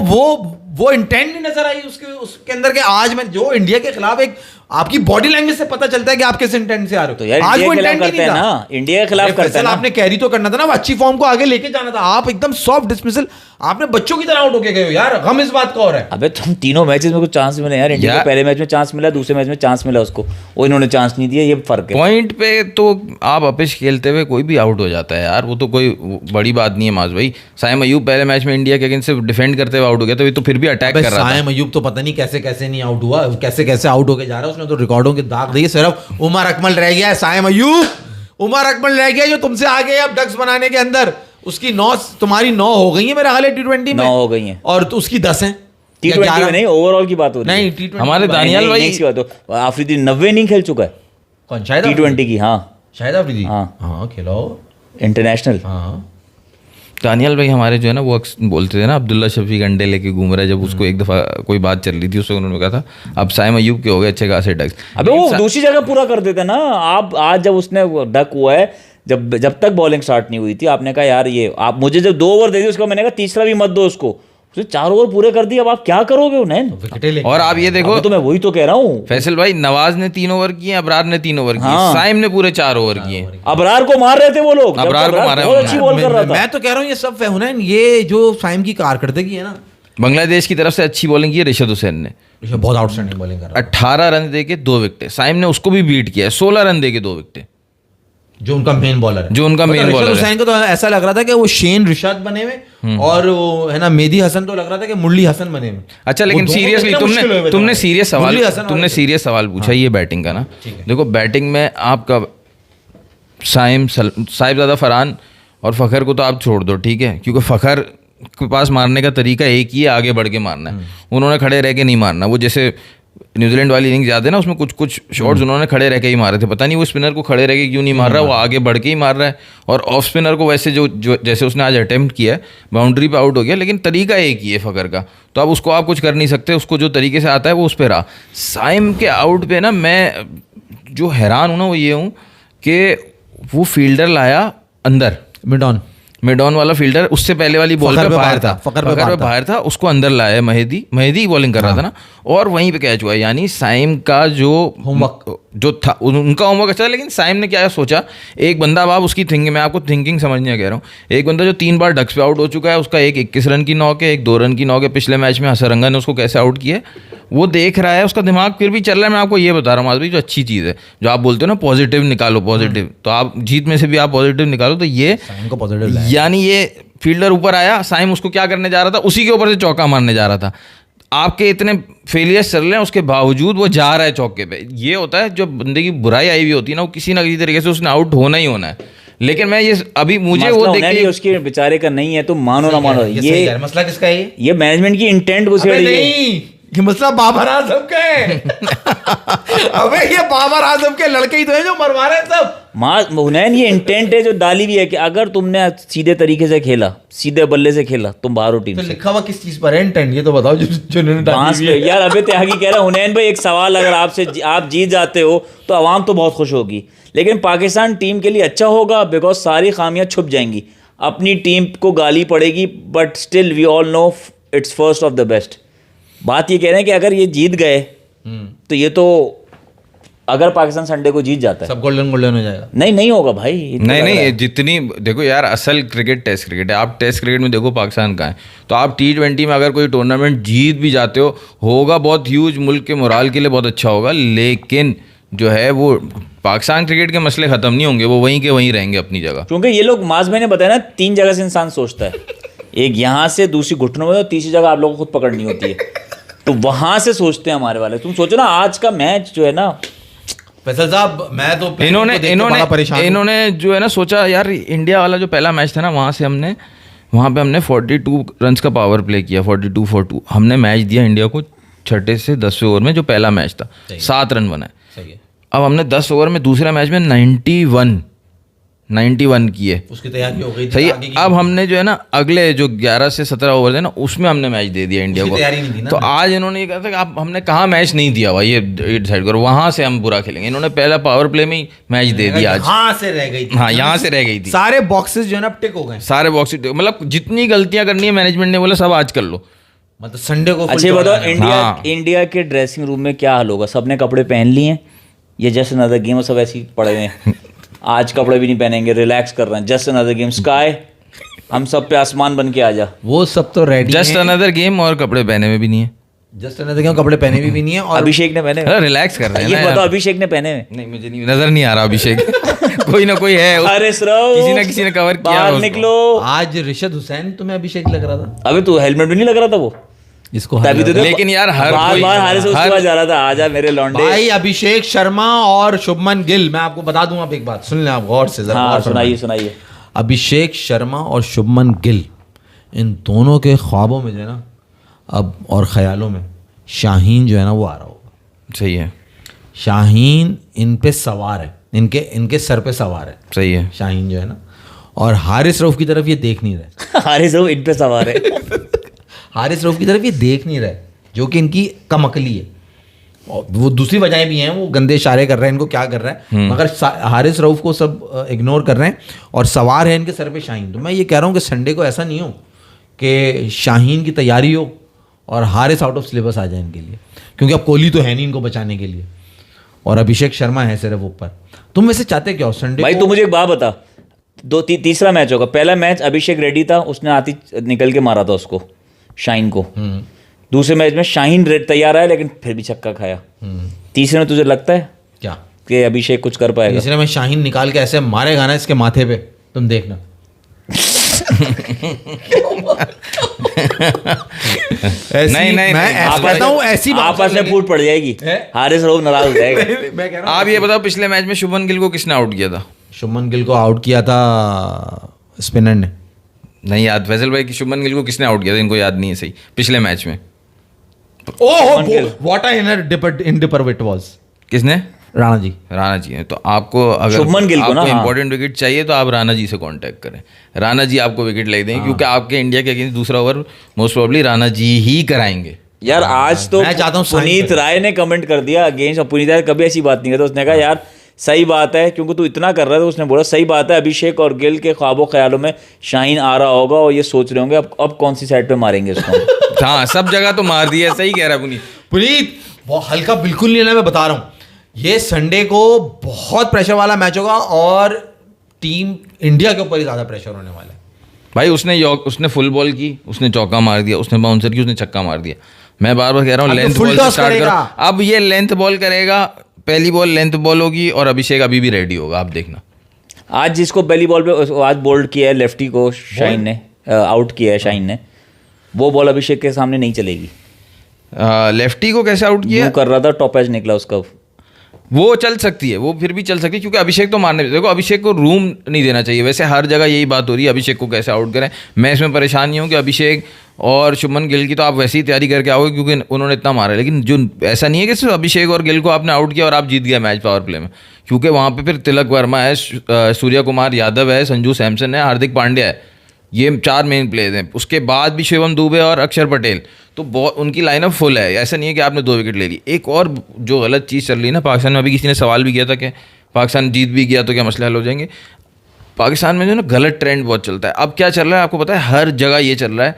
वो इंटेंट नहीं नजर आई उसके अंदर के। आज मैं जो इंडिया के खिलाफ एक आपकी बॉडी लैंग्वेज से पता चलता है कि आप किस इंटेंट से आ रहे हो। तो यार आज इंडिया वो के खिलाफ इंटेंट ही करते हैं नहीं था। ना, इंडिया के खिलाफ अरे करते हैं फैसल, ना। आपने कैरी तो करना था ना, वो अच्छी फॉर्म को आगे लेके जाना था। आप एकदम सॉफ्ट डिसमिसल, आपने बच्चों की तरह आउट होके गए हो यार। गम इस बात का हो रहा है। अबे तुम तीनों मैचेस में कुछ चांस मिले यार, इंडिया को पहले मैच में चांस मिला, दूसरे मैच में चांस मिला उसको, वो इन्होंने चांस नहीं दिया, ये फर्क है। पॉइंट पे तो आप अपिश खेलते हुए कोई भी आउट हो जाता है यार, वो तो कोई बड़ी बात नहीं है माज भाई। साइम अयूब पहले मैच में इंडिया के अगेंस्ट सिर्फ डिफेंड करते हुए आउट हो गया, तो ये तो फिर भी अटैक कर रहा था। साइम अयूब तो पता नहीं कैसे कैसे नहीं आउट हुआ, कैसे कैसे आउट होके जा रहा है। उसने तो रिकॉर्डों के दाग दिए। सिर्फ उमर अकमल रह गया है। साइम अयूब, उमर अकमल रह गया जो तुमसे आगे अब डक्स बनाने के अंदर। उसकी 9, तुम्हारी 9 हो गई है मेरा हाल है T20 में, 9 हो गई हैं और तो उसकी 10 है T20 में नहीं, ओवरऑल की बात हो रही है। नहीं T20 हमारे दानियाल भाई की बात हो, आफरीदी 90 नहीं खेल चुका है कौन? शायद T20 की। हाँ शायद अफरीदी। हाँ। हाँ खिलाओ। इंटरनेशनल। हाँ दानियाल भाई हमारे जो है ना वो बोलते थे ना अब्दुल्ला शफीक अंडे लेके घूम रहा है, जब उसको एक दफ़ा कोई बात चल रही थी उससे उन्होंने कहा था अब साइम अयूब के हो गए अच्छे खासे डक्स। अबे वो दूसरी जगह पूरा कर देते ना। आप आज जब उसने डक हुआ है जब तक बॉलिंग स्टार्ट नहीं हुई थी आपने कहा यार ये आप मुझे जब 2 ओवर दे दी उसको मैंने कहा तीसरा भी मत दो उसको, उसने 4 ओवर पूरे कर दिए, अब आप क्या करोगे उन्हें? विकेटें लेके और आप ये देखो, तो मैं वही तो कह रहा हूँ, फैसल भाई, नवाज ने 3 ओवर किए, अबरार ने 3 ओवर किए, साइम ने पूरे 4 ओवर किए। अबरार को मार रहे थे वो लोग, अबरार को मारा बहुत अच्छी बॉल कर रहा था। मैं तो कह रहा हूँ ये सब हुनैन, ये जो साइम की कारकर्दगी है ना, बांग्लादेश की तरफ से अच्छी बॉलिंग की है रिशद हुसैन ने, बहुत आउटस्टैंडिंग बॉलिंग कर रहा 18 रन दे के 2 विकेटें। साइम ने उसको भी बीट किया है, 16 रन दे के 2 विकेटें, जो उनका मेन बॉलर है, जो उनका मेन बॉलर है। हुसैन को तो ऐसा लग रहा था कि वो शेन रिशाद बने हुए और वो है ना मेहदी हसन, तो लग रहा था कि मुरली हसन बने हुए। अच्छा, लेकिन सीरियसली तुमने सीरियस सवाल पूछा ये बैटिंग का ना। देखो बैटिंग में आपका साहिबजादा फरहान और फ़खर को तो आप छोड़ दो, ठीक है, क्योंकि फ़खर के पास मारने का तरीका एक ही है, आगे बढ़ के मारना है। उन्होंने खड़े रह के नहीं मारना, वो जैसे न्यूजीलैंड वाली इनिंग्स याद है ना, उसमें कुछ शॉट्स उन्होंने खड़े रह के ही मारे थे, पता नहीं वो स्पिनर को खड़े रह के क्यों नहीं मार रहा है, वो आगे बढ़ के ही मार रहा है। और ऑफ स्पिनर को वैसे जो जैसे उसने आज अटेम्प्ट किया है, बाउंड्री पे आउट हो गया, लेकिन तरीका एक ही है फ़खर का, तो अब उसको आप कुछ कर नहीं सकते, उसको जो तरीके से आता है वो उस पर रहा। साइम के आउट पे ना मैं जो हैरान हूँ ना वो ये हूँ कि वो फील्डर लाया अंदर, मिड ऑन वाला फील्डर, उससे पहले वाली बॉल पे बाहर था, फ़खर पे बाहर था, उसको अंदर लाया मेहदी बॉलिंग कर रहा था ना, और वहीं पे कैच हुआ। यानी साइम का जो होमवर्क जो था, उनका होमवर्क अच्छा, लेकिन साइम ने क्या सोचा, एक बंदा, अब आप उसकी थिंकिंग, मैं आपको थिंकिंग समझने कह रहा हूँ, एक बंदा जो 3 बार डक्स पे आउट हो चुका है, उसका एक 21 रन की नॉक है, एक 2 रन की नॉक है, पिछले मैच में हसरंगा ने उसको कैसे आउट किया, वो देख रहा है, उसका दिमाग फिर भी चल रहा है। मैं आपको ये बता रहा हूँ भाई, जो अच्छी चीज़ है, जो आप बोलते हो ना पॉजिटिव निकालो, पॉजिटिव, तो आप जीत में से भी आप पॉजिटिव निकालो, तो ये पॉजिटिव, यानी ये फील्डर ऊपर आया, साइम उसको क्या करने जा रहा था, उसी के ऊपर से चौका मारने जा रहा था। आपके इतने फेलियर्स चल रहे हैं, उसके बावजूद वो जा रहा है चौके पे। ये होता है, जो बंदे की बुराई आई हुई होती है ना, वो किसी ना किसी तरीके से उसने आउट होना ही होना है। लेकिन मैं ये अभी मुझे वो देख के, उसके बेचारे का नहीं है, तो मानो ना मानो, ये मसला किसका है? ये मैनेजमेंट की इंटेंट घुस गई है। ये मसला बाबर आजम का है। अबे ये बाबर आजम के लड़के ही तो हैं जो मरवा रहे हैं सब। हुनैन, ये इंटेंट है जो डाली भी है कि अगर तुमने सीधे तरीके से खेला, सीधे बल्ले से खेला, तुम बाहर हो टीम तो से। लिखा हुआ किस चीज पर है इंटेंट, ये तो बताओ जो इन्होंने डाली है। यार अबे त्यागी कह रहा है, हुनैन भाई एक सवाल, अगर आप जीत जाते हो तो आवाम तो बहुत खुश होगी, लेकिन पाकिस्तान टीम के लिए अच्छा होगा, बिकॉज सारी खामियां छुप जाएंगी, अपनी टीम को गाली पड़ेगी, but still we all know it's first of the best. बात ये कह रहे हैं कि अगर ये जीत गए तो ये तो, अगर पाकिस्तान संडे को जीत जाता है, सब गोल्डन हो जाएगा। नहीं होगा भाई, नहीं, जितनी देखो यार, असल क्रिकेट टेस्ट क्रिकेट है। आप टेस्ट क्रिकेट में देखो पाकिस्तान का है, तो आप T20 में अगर कोई टूर्नामेंट जीत भी जाते हो, होगा बहुत ह्यूज, मुल्क के मोराल के लिए बहुत अच्छा होगा, लेकिन जो है वो पाकिस्तान क्रिकेट के मसले खत्म नहीं होंगे, वो वहीं के वहीं रहेंगे अपनी जगह। क्योंकि ये लोग, माज भाई ने बताया ना, 3 जगह से इंसान सोचता है, एक यहाँ से, दूसरी घुटनों में, और तीसरी जगह आप लोगों को खुद पकड़नी होती है, तो वहां से सोचते हैं हमारे वाले। तुम सोचो ना, आज का मैच जो है ना, फैसल साहब, मैं तो इन्होंने जो है ना सोचा, यार इंडिया वाला जो पहला मैच था ना, वहाँ पे हमने 42 रन का पावर प्ले किया, 42 for 2 हमने मैच दिया इंडिया को, 6 से 10वें ओवर में जो पहला मैच था, 7 रन बनाए। अब हमने 10 ओवर में दूसरे मैच में 91 किए, उसकी तैयारी हो गई थी, सही। अब हमने जो है ना अगले जो 11 से 17 ओवर थे ना, उसमें हमने मैच दे दिया इंडिया को। तो आज इन्होंने ये कहा था कि आप, हमने कहाँ मैच नहीं दिया हुआ, ये डिसाइड करो, वहां से हम बुरा खेलेंगे। इन्होंने पहला पावर प्ले में ही मैच दे दिया आज। यहाँ से रह गई थी, हाँ, यहाँ से रह गई थी, सारे बॉक्सेस जो है ना टिक हो गए, सारे बॉक्सेस, मतलब जितनी गलतियां करनी है मैनेजमेंट ने बोला सब आज कर लो, मतलब संडे को। अच्छा बताओ, इंडिया के ड्रेसिंग रूम में क्या हाल होगा? सबने कपड़े पहन लिए हैं, ये जस्ट अनदर गेम, सब ऐसे ही पड़े हुए हैं, आज कपड़े भी नहीं पहनेंगे, रिलैक्स कर रहे हैं, जस्ट अनदर गेम, स्काई हम सब पे आसमान बन के आ जा, वो सब तो रेडी, जस्ट अनदर गेम, और कपड़े पहने हुए भी नहीं है, जस्ट अनदर गेम, कपड़े पहने भी नहीं है। और अभिषेक ने पहने, रिलैक्स कर रहे हैं। ये बताओ, अभिषेक ने पहने हुए? नहीं, मुझे नहीं नजर नहीं आ रहा अभिषेक। कोई ना कोई है, अरे किसी ने कवर किया, बाहर निकलो। आज रिशद हुसैन तुम्हें अभिषेक लग रहा था? अबे तू हेलमेट भी नहीं लग रहा था वो, इसको लेकिन यार हर बार हारिस उसके पास जा रहा था, आजा मेरे लौंडे। भाई अभिषेक शर्मा और शुभमन गिल, मैं आपको बता दूं, आप एक बात सुन लें, आप गौर से जरा। हाँ, सुनाइए। अभिषेक शर्मा और शुभमन गिल, इन दोनों के ख्वाबों में जो है ना अब, और ख्यालों में, शाहीन जो है ना वो आ रहा होगा। सही है, शाहीन इन पे सवार है, इनके सर पे सवार है। सही है, शाहीन जो है ना, और हारिस रऊफ की तरफ ये देख नहीं रहे। हारिस रऊफ इन पे सवार है। हारिस रऊफ की तरफ ये देख नहीं रहे, जो कि इनकी कमअकली है। और वो दूसरी वजहें भी हैं, वो गंदे इशारे कर रहे हैं, इनको क्या कर रहा है, मगर हारिस रऊफ को सब इग्नोर कर रहे हैं और सवार है इनके सर पे शाहीन। तो मैं ये कह रहा हूँ कि संडे को ऐसा नहीं हो कि शाहीन की तैयारी हो और हारिस आउट ऑफ सिलेबस आ जाए इनके लिए, क्योंकि अब कोहली तो है नहीं इनको बचाने के लिए और अभिषेक शर्मा है सिर्फ ऊपर। तुम वैसे चाहते क्या हो संडे भाई? तू मुझे एक बात बता, तीसरा मैच होगा। पहला मैच अभिषेक रेड्डी था, उसने आती निकल के मारा था उसको, शाहीन को। दूसरे मैच में शाहीन तैयार आया लेकिन फिर भी छक्का खाया। तीसरे में तुझे लगता है क्या कि अभिषेक कुछ कर पाएगा? तीसरे में शाहीन निकाल के ऐसे मारेगा ना इसके माथे पे, तुम देखना। नहीं, मैं कहता हूँ ऐसी बात आपस में फूट पड़ जाएगी, हारिस रऊफ नाराज हो जाएगा। मैं कह रहा हूँ आप ये बताओ, पिछले मैच में शुभमन गिल को किसने आउट किया था? शुभमन गिल को आउट किया था स्पिनर ने। नहीं याद फैसल भाई कि शुभमन गिल को किसने आउट किया था? इनको याद नहीं है सही पिछले मैच में। What in dipper it was. किसने? राणा जी। राणा जी हैं। तो आपको अगर शुभमन गिल को ना, हाँ। इंपॉर्टेंट विकेट चाहिए तो आप राणा जी से कांटेक्ट करें। राणा जी आपको विकेट ले देंगे, क्योंकि आपके इंडिया के अगेंस्ट दूसरा over most probably Rana ji ही कराएंगे। यार आज तो मैं चाहता हूँ पुनीत राय ने कमेंट कर दिया अगेंस्ट, और पुनीत राय कभी ऐसी बात नहीं करता। उसने कहा यार सही बात है, क्योंकि तू इतना कर रहा है, तो उसने बोला सही बात है, अभिषेक और गिल के ख्वाबों ख्यालों में शाहीन आ रहा होगा और ये सोच रहे होंगे अब कौन सी साइड पे मारेंगे इसको। हाँ, सब जगह तो मार दिया। सही कह रहा है पुनीत, वो हल्का बिल्कुल नहीं है, मैं बता रहा हूँ। ये संडे को बहुत प्रेशर वाला मैच होगा और टीम इंडिया के ऊपर ही ज्यादा प्रेशर होने वाला है। भाई उसने फुल बॉल की, उसने चौका मार दिया, उसने बाउंसर की, उसने छक्का मार दिया। मैं बार बार कह रहा हूँ लेंथ बॉल से स्टार्ट करो। अब ये लेंथ बॉल करेगा, पहली बॉल लेंथ बॉल होगी और अभिषेक अभी भी रेडी होगा, आप देखना। आज जिसको पहली बॉल पे आज बोल्ड किया है लेफ्टी को, शाहीन ने आउट किया है, शाहीन ने, वो बॉल अभिषेक के सामने नहीं चलेगी। लेफ्टी को कैसे आउट किया? कर रहा था, टॉप एज निकला उसका। वो चल सकती है, वो फिर भी चल सकती है, क्योंकि अभिषेक तो मारने, देखो अभिषेक को रूम नहीं देना चाहिए। वैसे हर जगह यही बात हो रही है, अभिषेक को कैसे आउट करें। मैं इसमें परेशान नहीं हूँ कि अभिषेक और शुभमन गिल की तो आप वैसे ही तैयारी करके आओगे, क्योंकि उन्होंने इतना मारा है। लेकिन जो ऐसा नहीं है कि सिर्फ अभिषेक और गिल को आपने आउट किया और आप जीत गए मैच पावर प्ले में, क्योंकि वहाँ पे फिर तिलक वर्मा है, सूर्य कुमार यादव है, संजू सैमसन है, हार्दिक पांड्या है, ये 4 मेन प्लेयर्स हैं। उसके बाद भी शिवम दुबे और अक्षर पटेल, तो बहुत उनकी लाइनअप फुल है। ऐसा नहीं है कि आपने 2 विकेट ले ली। एक और जो गलत चीज़ चल रही है ना पाकिस्तान में, अभी किसी ने सवाल भी किया था कि पाकिस्तान जीत भी गया तो क्या मसले हल हो जाएंगे। पाकिस्तान में जो ना गलत ट्रेंड बहुत चलता है। अब क्या चल रहा है आपको पता है? हर जगह ये चल रहा है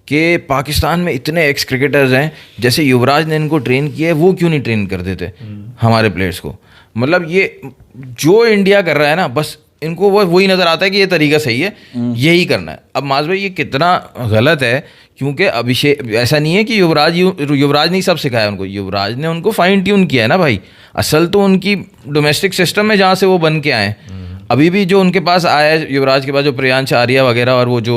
कि पाकिस्तान में इतने एक्स क्रिकेटर्स हैं, जैसे युवराज ने इनको ट्रेन किया है, वो क्यों नहीं ट्रेन कर देते हमारे प्लेयर्स को। मतलब ये जो इंडिया कर रहा है ना, बस इनको वही नज़र आता है कि ये तरीका सही है, यही करना है। अब माज भाई ये कितना गलत है, क्योंकि अभिषेक, ऐसा नहीं है कि युवराज ने सब सिखाया उनको, युवराज ने उनको फाइन ट्यून किया है ना भाई। असल तो उनकी डोमेस्टिक सिस्टम है जहाँ से वो बन के आए। अभी भी जो उनके पास आया है युवराज के पास, जो प्रियांश आर्या वगैरह और वो जो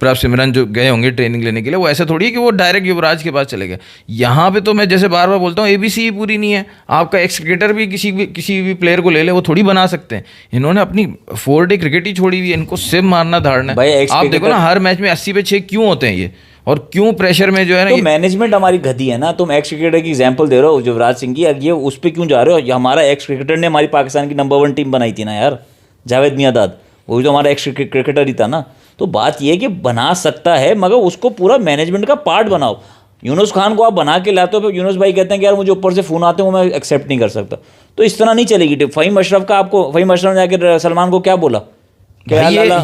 प्रभ सिमरन जो गए होंगे ट्रेनिंग लेने के लिए, वो ऐसा थोड़ी है कि वो डायरेक्ट युवराज के पास चले गए। यहाँ पे तो मैं जैसे बार बार बोलता हूँ, ABC ही पूरी नहीं है। आपका एक्स क्रिकेटर भी किसी भी प्लेयर को ले ले, वो थोड़ी बना सकते हैं। इन्होंने अपनी 4 डे क्रिकेट ही छोड़ी हुई है, इनको सिर्फ मारना धाड़ना। आप देखो ना हर मैच में 80 पे 6 क्यों होते हैं ये, और क्यों प्रेशर में जो है ना, तो मैनेजमेंट हमारी गधी है ना। तुम एक्स क्रिकेटर की एग्जांपल दे रहे हो युवराज सिंह की, ये उस पर क्यों जा रहे हो? हमारा एक्स क्रिकेटर ने हमारी पाकिस्तान की नंबर 1 टीम बनाई थी ना यार, जावेद मियांदाद, वो भी तो हमारा एक्स क्रिकेटर ही था ना। तो बात ये है कि बना सकता है, मगर उसको पूरा मैनेजमेंट का पार्ट बनाओ। यूनुस खान को आप बना के लाते हो, यूनुस भाई कहते हैं कि यार मुझे ऊपर से फ़ोन आते हैं, वो मैं एक्सेप्ट नहीं कर सकता। तो इस तरह नहीं चलेगी। फ़हीम अशरफ का आपको, फ़हीम अशरफ ने जाकर सलमान को क्या बोला?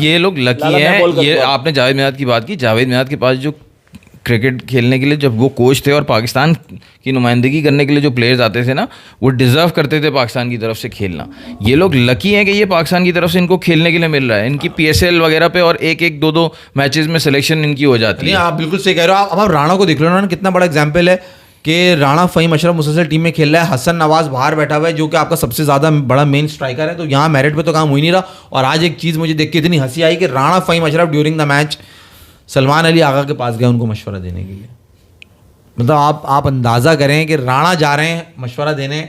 ये लोग लकी हैं। ये आपने जावेद मियांदाद की बात की, जावेद मियांदाद के पास जो क्रिकेट खेलने के लिए जब वो कोच थे और पाकिस्तान की नुमाइंदगी करने के लिए जो प्लेयर्स आते थे ना, वो डिजर्व करते थे पाकिस्तान की तरफ से खेलना। ये लोग लकी हैं कि ये पाकिस्तान की तरफ से इनको खेलने के लिए मिल रहा है। इनकी PSL वगैरह पे और एक 2 मैचेस में सिलेक्शन इनकी हो जाती है। आप बिल्कुल सही कह रहे हो। अब आप राणा को देख लो ना, कितना बड़ा एग्जाम्पल है कि राणा फ़हीम अशरफ मुसलसल टीम में खेल रहा है, हसन नवाज बाहर बैठा हुआ है जो कि आपका सबसे ज़्यादा बड़ा मेन स्ट्राइकर है। तो यहाँ मेरिट पे तो काम हो ही नहीं रहा। और आज एक चीज़ मुझे देख के इतनी हंसी आई कि Rana Faheem Ashraf during the match Salman Ali Agha के पास गए उनको मशवरा देने के लिए। मतलब आप अंदाज़ा करें कि राणा जा रहे हैं मशवरा देने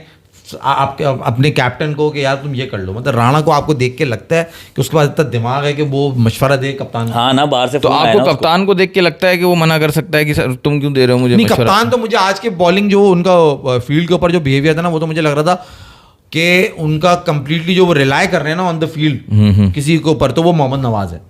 आपके अपने कैप्टन को कि यार तुम ये कर लो। मतलब राणा को आपको देख के लगता है कि उसके पास इतना दिमाग है कि वो मशवरा दे कप्तान को। हाँ ना, बाहर से तो आपको कप्तान को देख के लगता है कि वो मना कर सकता है कि सर तुम क्यों दे रहे हो मुझे मशवरा? कप्तान तो मुझे आज के बॉलिंग जो उनका फील्ड के ऊपर जो बिहेवियर था ना, वो तो मुझे लग रहा था कि उनका कंप्लीटली जो वो रिलाय कर रहे हैं ना ऑन द फील्ड किसी के ऊपर, तो वो मोहम्मद नवाज है।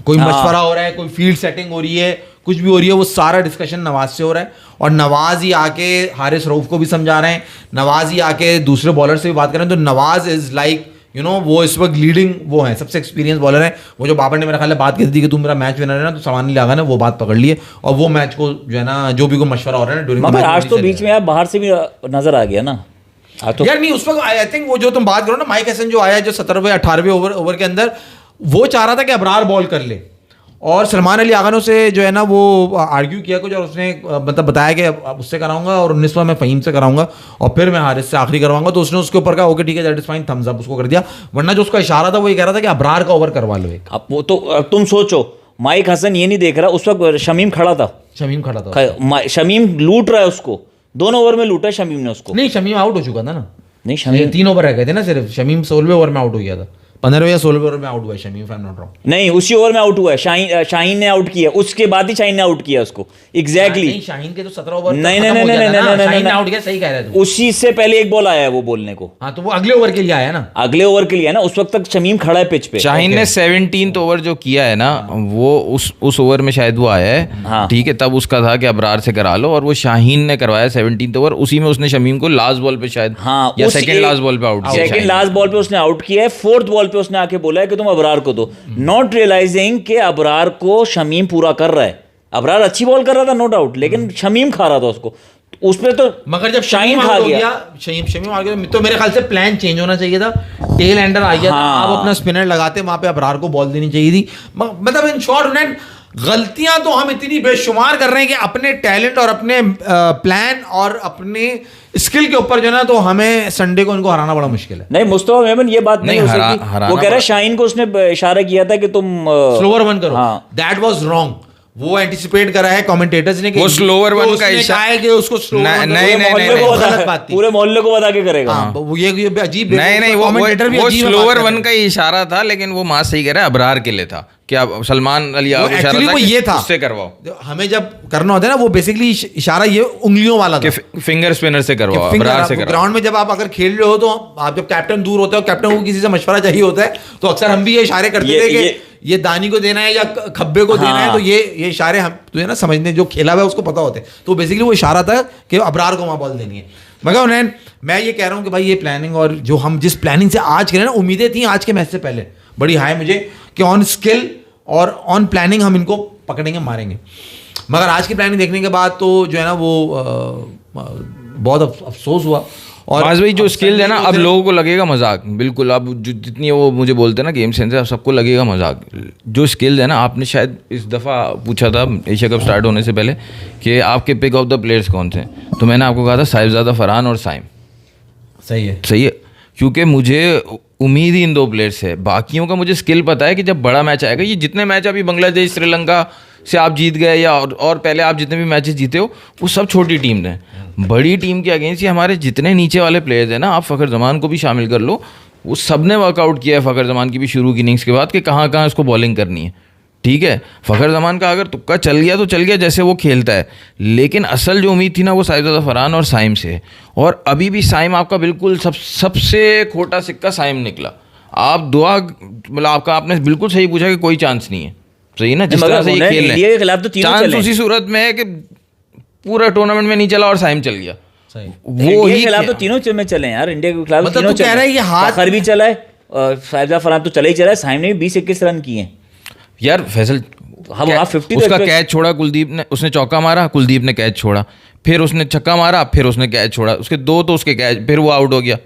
कोई मशवरा हो रहा है, कोई फील्ड सेटिंग हो रही है, कुछ भी हो रही है वो सारा डिस्कशन नवाज से हो रहा है, और नवाज ही आके हारिस रऊफ को भी समझा रहे हैं, नवाज ही आके दूसरे बॉलर से भी बात कर रहे हैं। तो नवाज इज लाइक वो इस वक्त लीडिंग वो है, सबसे एक्सपीरियंस बॉलर है। वो जो बाबर ने मेरा ख्याल है बात की थी कि तुम मेरा मैच विनर है ना, तो सवाल नहीं लगा ना, वो बात पकड़ लिए और वो मैच को जो है ना, जो भी कोई मशवरा हो रहा है ना ड्यूरिंग, मगर आज तो बीच में यार बाहर से भी नजर आ गया ना आज तो। यार नहीं, उस वक्त आई थिंक वो जो तुम बात करो ना, माइक हैसन जो आया जो 17वें 18वें ओवर के अंदर, वो चाह रहा था कि अबरार बॉल कर ले, और सलमान अली आगा ने उसे जो है ना वो आर्ग्यू किया कुछ, और उसने मतलब बताया कि अब उससे कराऊंगा और 19वां मैं फ़हीम से कराऊंगा और फिर मैं हारिस से आखिरी करवाऊंगा। तो उसने उसके ऊपर कहा ओके ठीक है, that is fine, thumbs up उसको कर दिया। वरना जो उसका इशारा था वो ये कह रहा था कि अबरार का ओवर करवा लो एक। अब वो तो अब तुम सोचो, माइक हसन ये नहीं देख रहा, उस वक्त शमीम खड़ा था, शमीम खड़ा था, शमीम लूट रहा है उसको, 2 ओवर में लूटा शमीम ने उसको। नहीं शमीम आउट हो चुका था ना, नहीं शमीम 3 ओवर रह गए थे ना सिर्फ, शमीम 16वें ओवर में आउट हो गया था, 15वें या 16वें ओवर में आउट हुआ है Shamim, if I am not wrong. नहीं उसी ओवर में आउट हुआ है, शाहीन ने आउट किया, उसके बाद ही शाहीन ने आउट किया उसको। एग्जैक्टली नहीं शाहीन के तो 17 ओवर नहीं नहीं नहीं नहीं नहीं शाहीन नहीं आउट गया, सही कह रहे थे। उसी से पहले एक बॉल आया है वो बोलने को। हाँ तो वो अगले ओवर के लिए आया ना, अगले ओवर के लिए है ना, उस वक्त तक शमीम खड़ा है पिच पे। शाहीन ने 17th ओवर जो किया है ना, वो उस ओवर में शायद वो आया है, हाँ। ठीक है, तब उसका था कि अबरार से करा लो, और वो शाहीन ने करवाया 17th ओवर, उसी में उसने शमीम को लास्ट बॉल पे शायद हाँ, या उस सेकंड एक- लास्ट बॉल पे आउट किया सेकंड शाहीन। लास्ट बॉल पे उसने आउट किया है, 4th बॉल पे उसने आके बोला है कि तुम अबरार को दो, नॉट रियलाइजिंग कि अबरार को शमीम पूरा कर रहा है। अबरार अच्छी बॉल कर रहा था नो डाउट, लेकिन शमीम खा रहा था उसको, उस पे तो मगर जब शाहीन शमीम खा आउट हो गया। गया, शमीम आ गया तो मेरे ख्याल से प्लान चेंज होना चाहिए था, टेल एंडर आ गया था, हाँ। आप अपना स्पिनर लगाते, वहां पे अबरार को बॉल देनी चाहिए थी। मतलब इन शॉर्ट उन्हें गलतियां तो हम इतनी बेशुमार कर रहे हैं कि अपने टैलेंट और अपने प्लान और अपने स्किल के ऊपर जो है ना, तो हमें संडे को इनको हराना बड़ा मुश्किल है। नहीं मुस्तफा मेमन ये बात नहीं नहीं, हो सकती। हराना वो कह रहा है शाहीन को उसने इशारा किया था कि तुम स्लोअर वन करो, हाँ। That was wrong. वो एंटिसिपेट करा है कमेंटेटर्स ने कि वो slower तो one उसने का इशारा- कहा है कि उसको स्लोअर नहीं, वन नहीं, करो, नहीं, मोहल्ले नहीं, को नहीं। गलत बात थी। पूरे मोहल्ले को बता के करेगा। हाँ, वो ये अजीब नहीं नहीं, कमेंटेटर भी वो अजीब स्लोअर बात कर वन रहे का ही इशारा था, लेकिन वो मां सही कह रहा है, अबरार के लिए था कि अब सलमान अली वो आगा को इशारा actually था वो कि ये था। उससे करवाओ, हैं। हमें जब करना होता है ना, वो बेसिकली इशारा ये उंगलियों वाला कि था। फिंगर स्पिनर से करवाओ, अबरार से करवाओ। ग्राउंड में जब आप अगर खेल रहे हो तो आप जब कैप्टन दूर होते हो, कैप्टन को किसी से मशवरा चाहिए होता है, तो अक्सर हम भी ये इशारे करते ये- थे कि ये- ये दानी को देना है या खब्बे को देना है, हाँ। तो ये इशारे हम तो है ना समझने, जो खेला हुआ है उसको पता होते हैं। तो बेसिकली वो इशारा था कि अबरार को वहाँ बॉल देनी है। मगर उन्हें मैं ये कह रहा हूँ कि भाई ये प्लानिंग और जो हम जिस प्लानिंग से आज करें ना, उम्मीदें थी आज के मैच से पहले बड़ी हाई मुझे कि ऑन स्किल और ऑन प्लानिंग हम इनको पकड़ेंगे मारेंगे। मगर आज की प्लानिंग देखने के बाद तो जो है ना वो बहुत अफसोस हुआ। और माज भाई जो अब स्किल है ना, संडे को अब फिर- लोगों को लगेगा मजाक, बिल्कुल। अब जो जितनी वो मुझे बोलते हैं ना गेम सेंस है, अब सबको लगेगा मजाक। जो स्किल है ना, आपने शायद इस दफ़ा पूछा था एशिया कप स्टार्ट होने से पहले कि आपके पिक ऑफ द प्लेयर्स कौन थे, तो मैंने आपको कहा था साहिबजादा फरहान और साइम। सही है, सही है, क्योंकि मुझे उम्मीद ही इन 2 प्लेयर से है। बाकियों का मुझे स्किल पता है कि जब बड़ा मैच आएगा, ये जितने मैच अभी बांग्लादेश श्रीलंका से आप जीत गए या और पहले आप जितने भी मैचेस जीते हो, वो सब छोटी टीम हैं। बड़ी टीम के अगेंस्ट ही हमारे जितने नीचे वाले प्लेयर्स हैं ना, आप फ़खर जमान को भी शामिल कर लो, वो सब ने वर्कआउट किया है फ़खर जमान की भी शुरू की इनिंग्स के बाद कि कहाँ कहाँ इसको बॉलिंग करनी है। ठीक है, फ़खर जमान का अगर तुक्का चल गया तो चल गया, जैसे वो खेलता है, लेकिन असल जो उम्मीद थी ना वो साहिबजादा फरहान और साइम से है। और अभी भी साइम आपका बिल्कुल सबसे खोटा सिक्का साइम निकला। आप दुआ मतलब आपने बिल्कुल सही पूछा कि कोई चांस नहीं है, सही ना, जिस मगर तरह से ये उन्हें खेल इंडिया के खिलाफ तो तीनों चांस चले। उसी सूरत में है कि पूरा टूर्नामेंट में नहीं चला और साइम चल गया, सही। वो इंडिया ही के खिलाफ तो खेल- तीनों में चले हैं यार, इंडिया के खिलाफ मतलब तीनों तू कह रहा है ये हाथ- फखर भी चला है, साहिबजादा फरहान तो चला ही चला है, साइम ने भी 20-21 रन किए हैं। यार फैसल हम 50 तो उसका expect- कैच छोड़ा कुलदीप ने, उसने चौका मारा, कुलदीप ने कैच छोड़ा, फिर उसने छक्का मारा, फिर उसने कैच छोड़ा, उसके 2 तो उसके कैच, फिर वो आउट हो गया।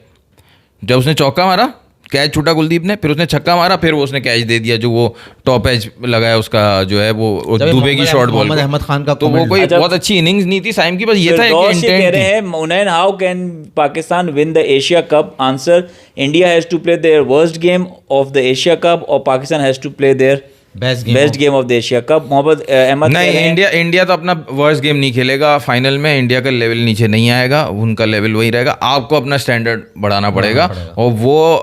जब उसने चौका मारा, कैच छूटा कुलदीप ने, फिर उसने छक्का मारा, फिर वो उसने कैच दे दिया, जो वो टॉप एज लगाया उसका जो है वो जब ये दुबे की शॉर्ट बॉल मोहम्मद अहमद खान का तो वो comment कोई अच्छा। बहुत अच्छी इनिंग्स नहीं थी साइम की, बस ये था कि फिरदौस ये कह इंटेंट रहे थी। हैं Unain, how can Pakistan win the Asia cup? Answer, India has to play their worst game of the Asia cup और Pakistan has to play their best game of the Asia cup. Mohammad Ahmed नहीं, कह रहे हैं- इंडिया तो अपना वर्स्ट गेम नहीं खेलेगा final में, इंडिया का लेवल नीचे नहीं आएगा, उनका लेवल वही रहेगा। आपको अपना स्टैंडर्ड बढ़ाना पड़ेगा और वो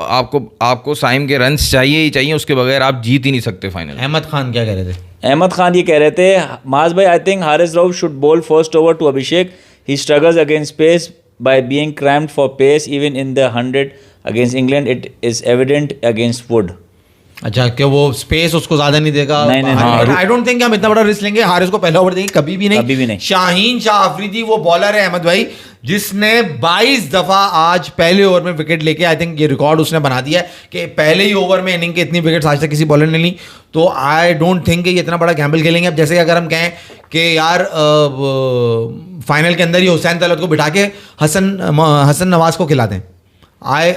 आपको साइम के रन्स चाहिए ही चाहिए, उसके बगैर आप जीत ही नहीं सकते फाइनल। अहमद खान क्या कह रहे थे? अहमद खान ये कह रहे थे, माज भाई I think Haris Rauf should bowl first over to Abhishek, he struggles against pace by being cramped for pace even in the 100 against England, it is evident against Wood. अच्छा, कि वो स्पेस उसको ज्यादा नहीं देगा? नहीं, नहीं, आई डोंट थिंक हम इतना बड़ा रिस्क लेंगे हारिस को पहला ओवर देंगे, कभी भी नहीं। शाहीन शाह अफरीदी वो बॉलर है अहमद भाई जिसने 22 दफा आज पहले ओवर में विकेट लेके, आई थिंक ये रिकॉर्ड उसने बना दिया है कि पहले ही ओवर में इनिंग के इतनी विकेट्स आज तक किसी बॉलर ने ली। तो आई डोंट थिंक ये इतना बड़ा गैम्बल खेलेंगे। अब जैसे अगर हम कहें कि यार फाइनल के अंदर ही हुसैन तलत को बिठा के हसन नवाज को खिला दें, आई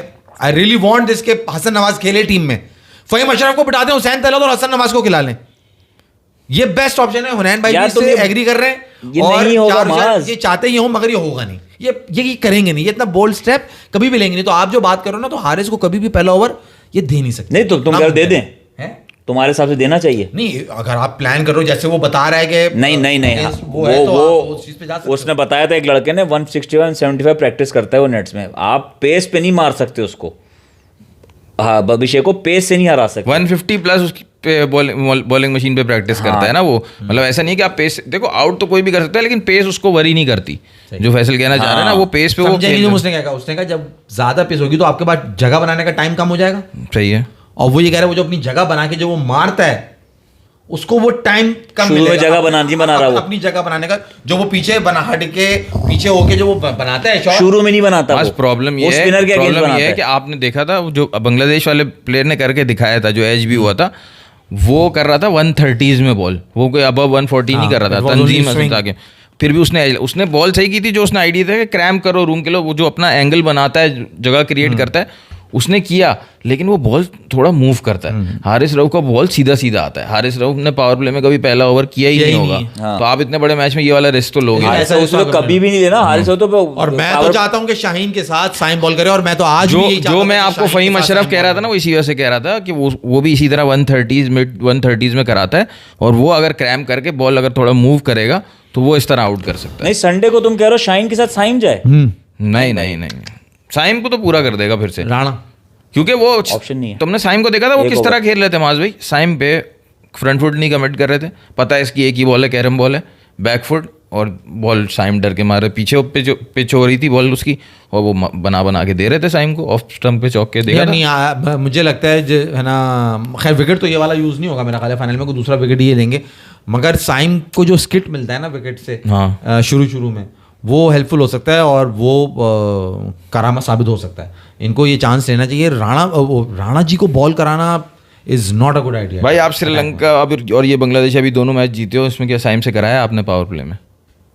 रियली वांट दिस के हसन नवाज खेले टीम में, फहीम अशरफ को बिठा दें, हुसैन तलत और हसन नवाज को खिला लें। ये बेस्ट ऑप्शन है। हुनैन भाई भी इससे एग्री कर रहे हैं ये और नहीं होगा, ये चाहते ही हो, मगर ये होगा नहीं, ये करेंगे नहीं, ये इतना बोल्ड स्टेप कभी भी लेंगे नहीं। तो आप जो बात करो ना, तो हारिस को कभी भी पहला ओवर ये दे नहीं सकते। नहीं तो तुम दे दें, तुम्हारे हिसाब से देना चाहिए। नहीं, अगर आप प्लान करो जैसे वो बता रहा है कि नहीं उसने बताया था एक लड़के ने 161 75 प्रैक्टिस करता है वो नेट्स में, आप पेस पे नहीं मार सकते उसको। हाँ, अभिषेक को पेस से नहीं हरा सकते। 150 प्लस उसकी बॉलिंग मशीन पे प्रैक्टिस करता है ना वो, मतलब ऐसा नहीं है कि आप पेस, देखो आउट तो कोई भी कर सकता है लेकिन पेस उसको वरी नहीं करती, जो फैसल कहना चाह रहे हैं ना, वो पेस पे वो उसने क्या कहा, उसने कहा जब ज्यादा पेस होगी तो आपके पास जगह बनाने का टाइम कम हो जाएगा। सही है। और वो ये कह रहा है वो जो अपनी जगह बना के जो वो मारता है उसको वो टाइम कम मिलेगा। जगह बना रहा है अपनी जगह बनाने का, जो वो पीछे बना हट के पीछे होके जो वो बनाता है शॉट, शुरू में नहीं बनाता। बस प्रॉब्लम ये है कि आपने देखा था जो बांग्लादेश वाले प्लेयर ने करके दिखाया था, जो एज भी हुआ था, वो कर रहा था 130s में बॉल, वो कोई अबव 140 नहीं कर रहा था, तंजीम आगे। फिर भी उसने बॉल सही की थी, जो उसने आइडिया था कि क्रैम्प करो रूम के लो, वो जो अपना एंगल बनाता है, जगह क्रिएट करता है, उसने किया, लेकिन वो बॉल थोड़ा मूव करता है। हारिस रऊफ का बॉल सीधा सीधा आता है। हारिस रऊफ ने पावर प्ले में कभी पहला ओवर किया ही नहीं होगा। हाँ। तो आप इतने बड़े मैच में ये वाला रिस्क तो लोगे, उसने कभी भी नहीं देना हारिस रऊफ तो। और मैं तो चाहता हूं कि शाहीन के साथ साइम बॉल करे, और मैं तो आज जो मैं आपको फहीम अशरफ कह रहा था ना, वो इसी वजह से कह रहा था कि वो भी इसी तरह 130s में कराता है, और वो अगर क्रैम्प करके बॉल अगर थोड़ा मूव करेगा तो वो इस तरह आउट कर सकता है। नहीं, संडे को तुम कह रहे हो शाहीन के साथ साइम जाए? नहीं, साइम को तो पूरा कर देगा फिर से राणा, क्योंकि वो ऑप्शन नहीं है। तुमने साइम को देखा था वो किस तरह खेल रहे थे माज भाई, साइम पे फ्रंट फुट नहीं कमिट कर रहे थे, पता है इसकी एक ही बॉल है, कैरम बॉल है, बैक फुट, और बॉल साइम डर के मारे पीछे पिच हो रही थी बॉल उसकी, और वो बना के दे रहे थे साइम को ऑफ स्टंप पे चौक के। देखा नहीं, मुझे लगता है ना, खैर विकेट तो ये वाला यूज नहीं होगा मेरा ख्याल है, फाइनल में कोई दूसरा विकेट ये लेंगे, मगर साइम को जो स्किट मिलता है ना विकेट से शुरू में, वो हेल्पफुल हो सकता है और वो करामा साबित हो सकता है। इनको ये चांस लेना चाहिए। राणा जी को बॉल कराना is not a good idea. भाई आप श्रीलंका अभी और ये बांग्लादेश अभी दोनों मैच जीते हो, इसमें क्या साइम से कराया आपने पावर प्ले में?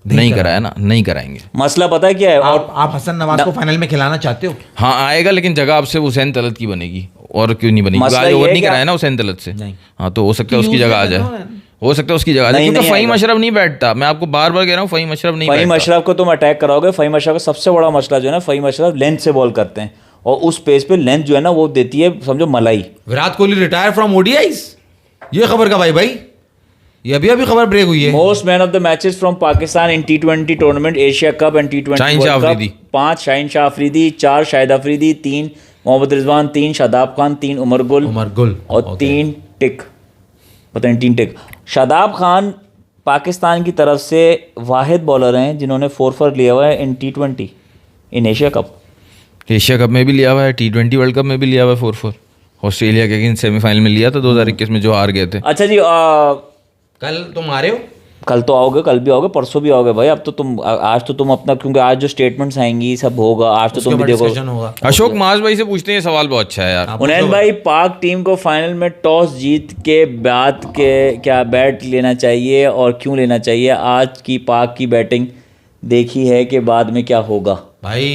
नहीं कराया ना, नहीं कराएंगे। मसला पता है क्या है? और आप हसन नवाज को फाइनल में खिलाना चाहते हो? हाँ आएगा, लेकिन जगह आपसे हुसैन तलत की बनेगी, और क्यों नहीं बनेगी? आज ओवर नहीं कराया ना हुसैन तलत से, हाँ तो हो सकता है उसकी जगह आ जाए, हो सकता है उसकी जगह, क्योंकि फहीम अशरफ नहीं बैठता। मैं आपको बार बार कह रहा हूँ, फहीम अशरफ नहीं बैठता। फहीम अशरफ को तुम अटैक कराओगे, फहीम अशरफ का सबसे बड़ा मसला जो है ना, फहीम अशरफ लेंथ से बॉल करते हैं, और उस पेस पे लेंथ जो है ना वो देती है समझो मलाई। Virat Kohli retire from ODIs, ये खबर का भाई ये अभी खबर ब्रेक हुई है। Most man of the matches from Pakistan in T20 tournament, Asia cup and T20 world cup. 5 Shaheen Shah Afridi, 4 Shahid Afridi, 3 Mohammad Rizwan, 3 Shadab Khan, 3 Umar Gul और 3 टिक, पता नहीं 3 टिक। शादाब खान पाकिस्तान की तरफ से वाहिद बॉलर हैं जिन्होंने 4 लिया हुआ है इन T20 in Asia cup. Asia cup में भी लिया हुआ है, T20 वर्ल्ड कप में भी लिया हुआ है 4। ऑस्ट्रेलिया के अगेंस्ट सेमीफाइनल में लिया था 2021 में, जो हार गए थे। अच्छा जी, कल तुम आ रहे हो? कल तो आओगे, कल भी आओगे, परसों भी आओगे भाई। अब तो तुम आज तो तुम अपना, क्योंकि आज जो स्टेटमेंट्स आएंगी सब होगा, आज तो तुम भी देखो। अशोक माज भाई से पूछते हैं, सवाल बहुत अच्छा है यार। हुनैन भाई, पाक टीम को फाइनल में टॉस जीत के बाद के क्या बैट लेना चाहिए और क्यों लेना चाहिए? आज की पाक की बैटिंग देखी है कि बाद में क्या होगा? भाई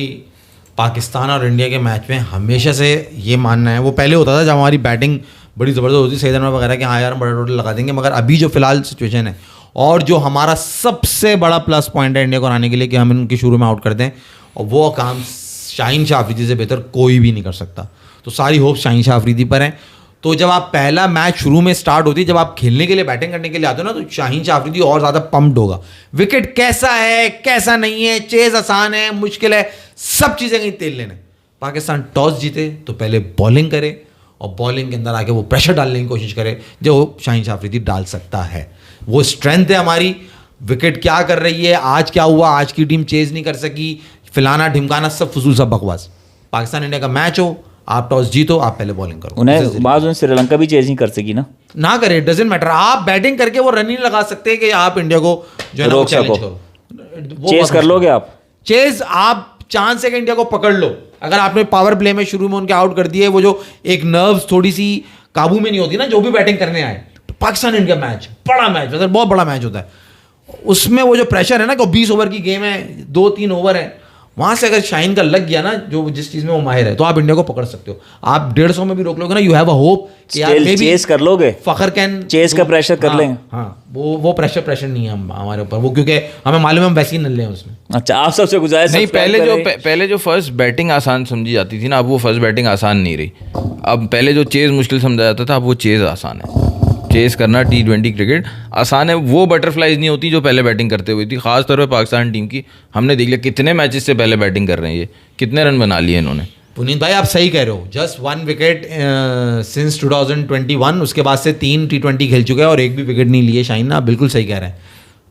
पाकिस्तान और इंडिया के मैच में हमेशा से ये मानना है, वो पहले होता था जब हमारी बैटिंग बड़ी ज़बरदस्त होती, सईद अनवर वगैरह कि हाँ यार हम बड़ा टोटल लगा देंगे, मगर अभी जो फिलहाल सिचुएशन है और जो हमारा सबसे बड़ा प्लस पॉइंट है इंडिया को आने के लिए कि हम इनके शुरू में आउट कर दें, और वो काम शाहीन शाह अफरीदी से बेहतर कोई भी नहीं कर सकता। तो सारी होप शाहीन शाह अफरीदी पर हैं। तो जब आप पहला मैच शुरू में स्टार्ट होती है, जब आप खेलने के लिए बैटिंग करने के लिए आते हो ना, तो शाहीन शाह अफरीदी और ज़्यादा पम्प्ड होगा। विकेट कैसा है कैसा नहीं है, चेज आसान है मुश्किल है, सब चीज़ें कहीं तेल लेने। पाकिस्तान टॉस जीते तो पहले बॉलिंग करे और बॉलिंग के अंदर आके वो प्रेशर डालने की कोशिश करे जो शाहीन शाह अफरीदी डाल सकता है। वो स्ट्रेंथ है हमारी। विकेट क्या कर रही है, आज क्या हुआ, आज की टीम चेज नहीं कर सकी, फिलाना ढिमकाना सब फजूल, सब बकवास। पाकिस्तान इंडिया का मैच हो, आप टॉस जीतो, आप पहले बॉलिंग करो। उन्हें बाद में श्रीलंका भी चेज नहीं कर सकी ना करे, डजेंट मैटर। आप बैटिंग करके वो रन नहीं लगा सकते कि आप इंडिया को जो है ना रोक चैलेंज सको। करो। चेज कर लोगे आप? चेज आप चांस है कि इंडिया को पकड़ लो। अगर आपने पावर प्ले में शुरू में उनके आउट कर दिए, वो जो एक नर्व्स थोड़ी सी काबू में नहीं होती ना, जो भी बैटिंग करने आए, पाकिस्तान इंडिया मैच बड़ा मैच, मतलब बहुत बड़ा मैच होता है, उसमें वो जो प्रेशर है ना कि 20 ओवर की गेम है, 2-3 ओवर है, वहां से अगर शाहीन का लग गया ना, जो जिस चीज में वो माहिर है, तो आप इंडिया को पकड़ सकते हो। आप 150 में भी रोक लोगे ना, यू हैव अ होप कि यार मे बी चेज कर लोगे, फखर कैन चेज का प्रेशर कर लेंगे। हाँ, वो प्रेशर नहीं है हमारे ऊपर, वो क्योंकि हमें मालूम है हम वैसे ही नल्ले हैं उसमें। अच्छा, आप सबसे गुजारिश नहीं, subscribe करें। पहले जो फर्स्ट बैटिंग आसान समझी जाती थी ना, अब वो फर्स्ट बैटिंग आसान नहीं रही। अब पहले जो चेज मुश्किल समझा जाता था, अब वो चेज आसान है। चेस करना T20 क्रिकेट आसान है। वो बटरफ्लाइज नहीं होती जो पहले बैटिंग करते हुई थी, खास तौर पे पाकिस्तान टीम की। हमने देख लिया कितने मैचेस से पहले बैटिंग कर रहे हैं, ये कितने रन बना लिए इन्होंने। पुनीत भाई आप सही कह रहे हो, जस्ट 1 विकेट सिंस 2021, उसके बाद से 3 T20 खेल चुके हैं और एक भी विकेट नहीं लिए। शाहीन आप बिल्कुल सही कह रहे हैं,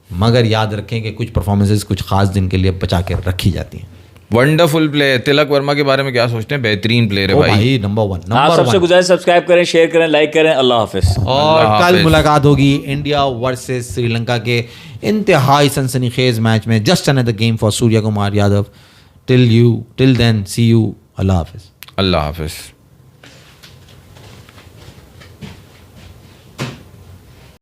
मगर याद रखें कि कुछ परफॉर्मेंसेज कुछ खास दिन के लिए बचा के रखी जाती हैं। वंडरफुल प्लेयर तिलक वर्मा के बारे में क्या सोचते हैं? बेहतरीन प्लेयर है भाई, नंबर 1। आप सबसे गुजारिश सब्सक्राइब करें, शेयर करें, लाइक करें। अल्लाह हाफिज। और कल मुलाकात होगी इंडिया वर्सेस श्रीलंका के इंतहाई सनसनीखेज मैच में। Just another game for Surya Kumar Yadav. Till then see you. अल्लाह हाफिज। अल्लाह हाफिज।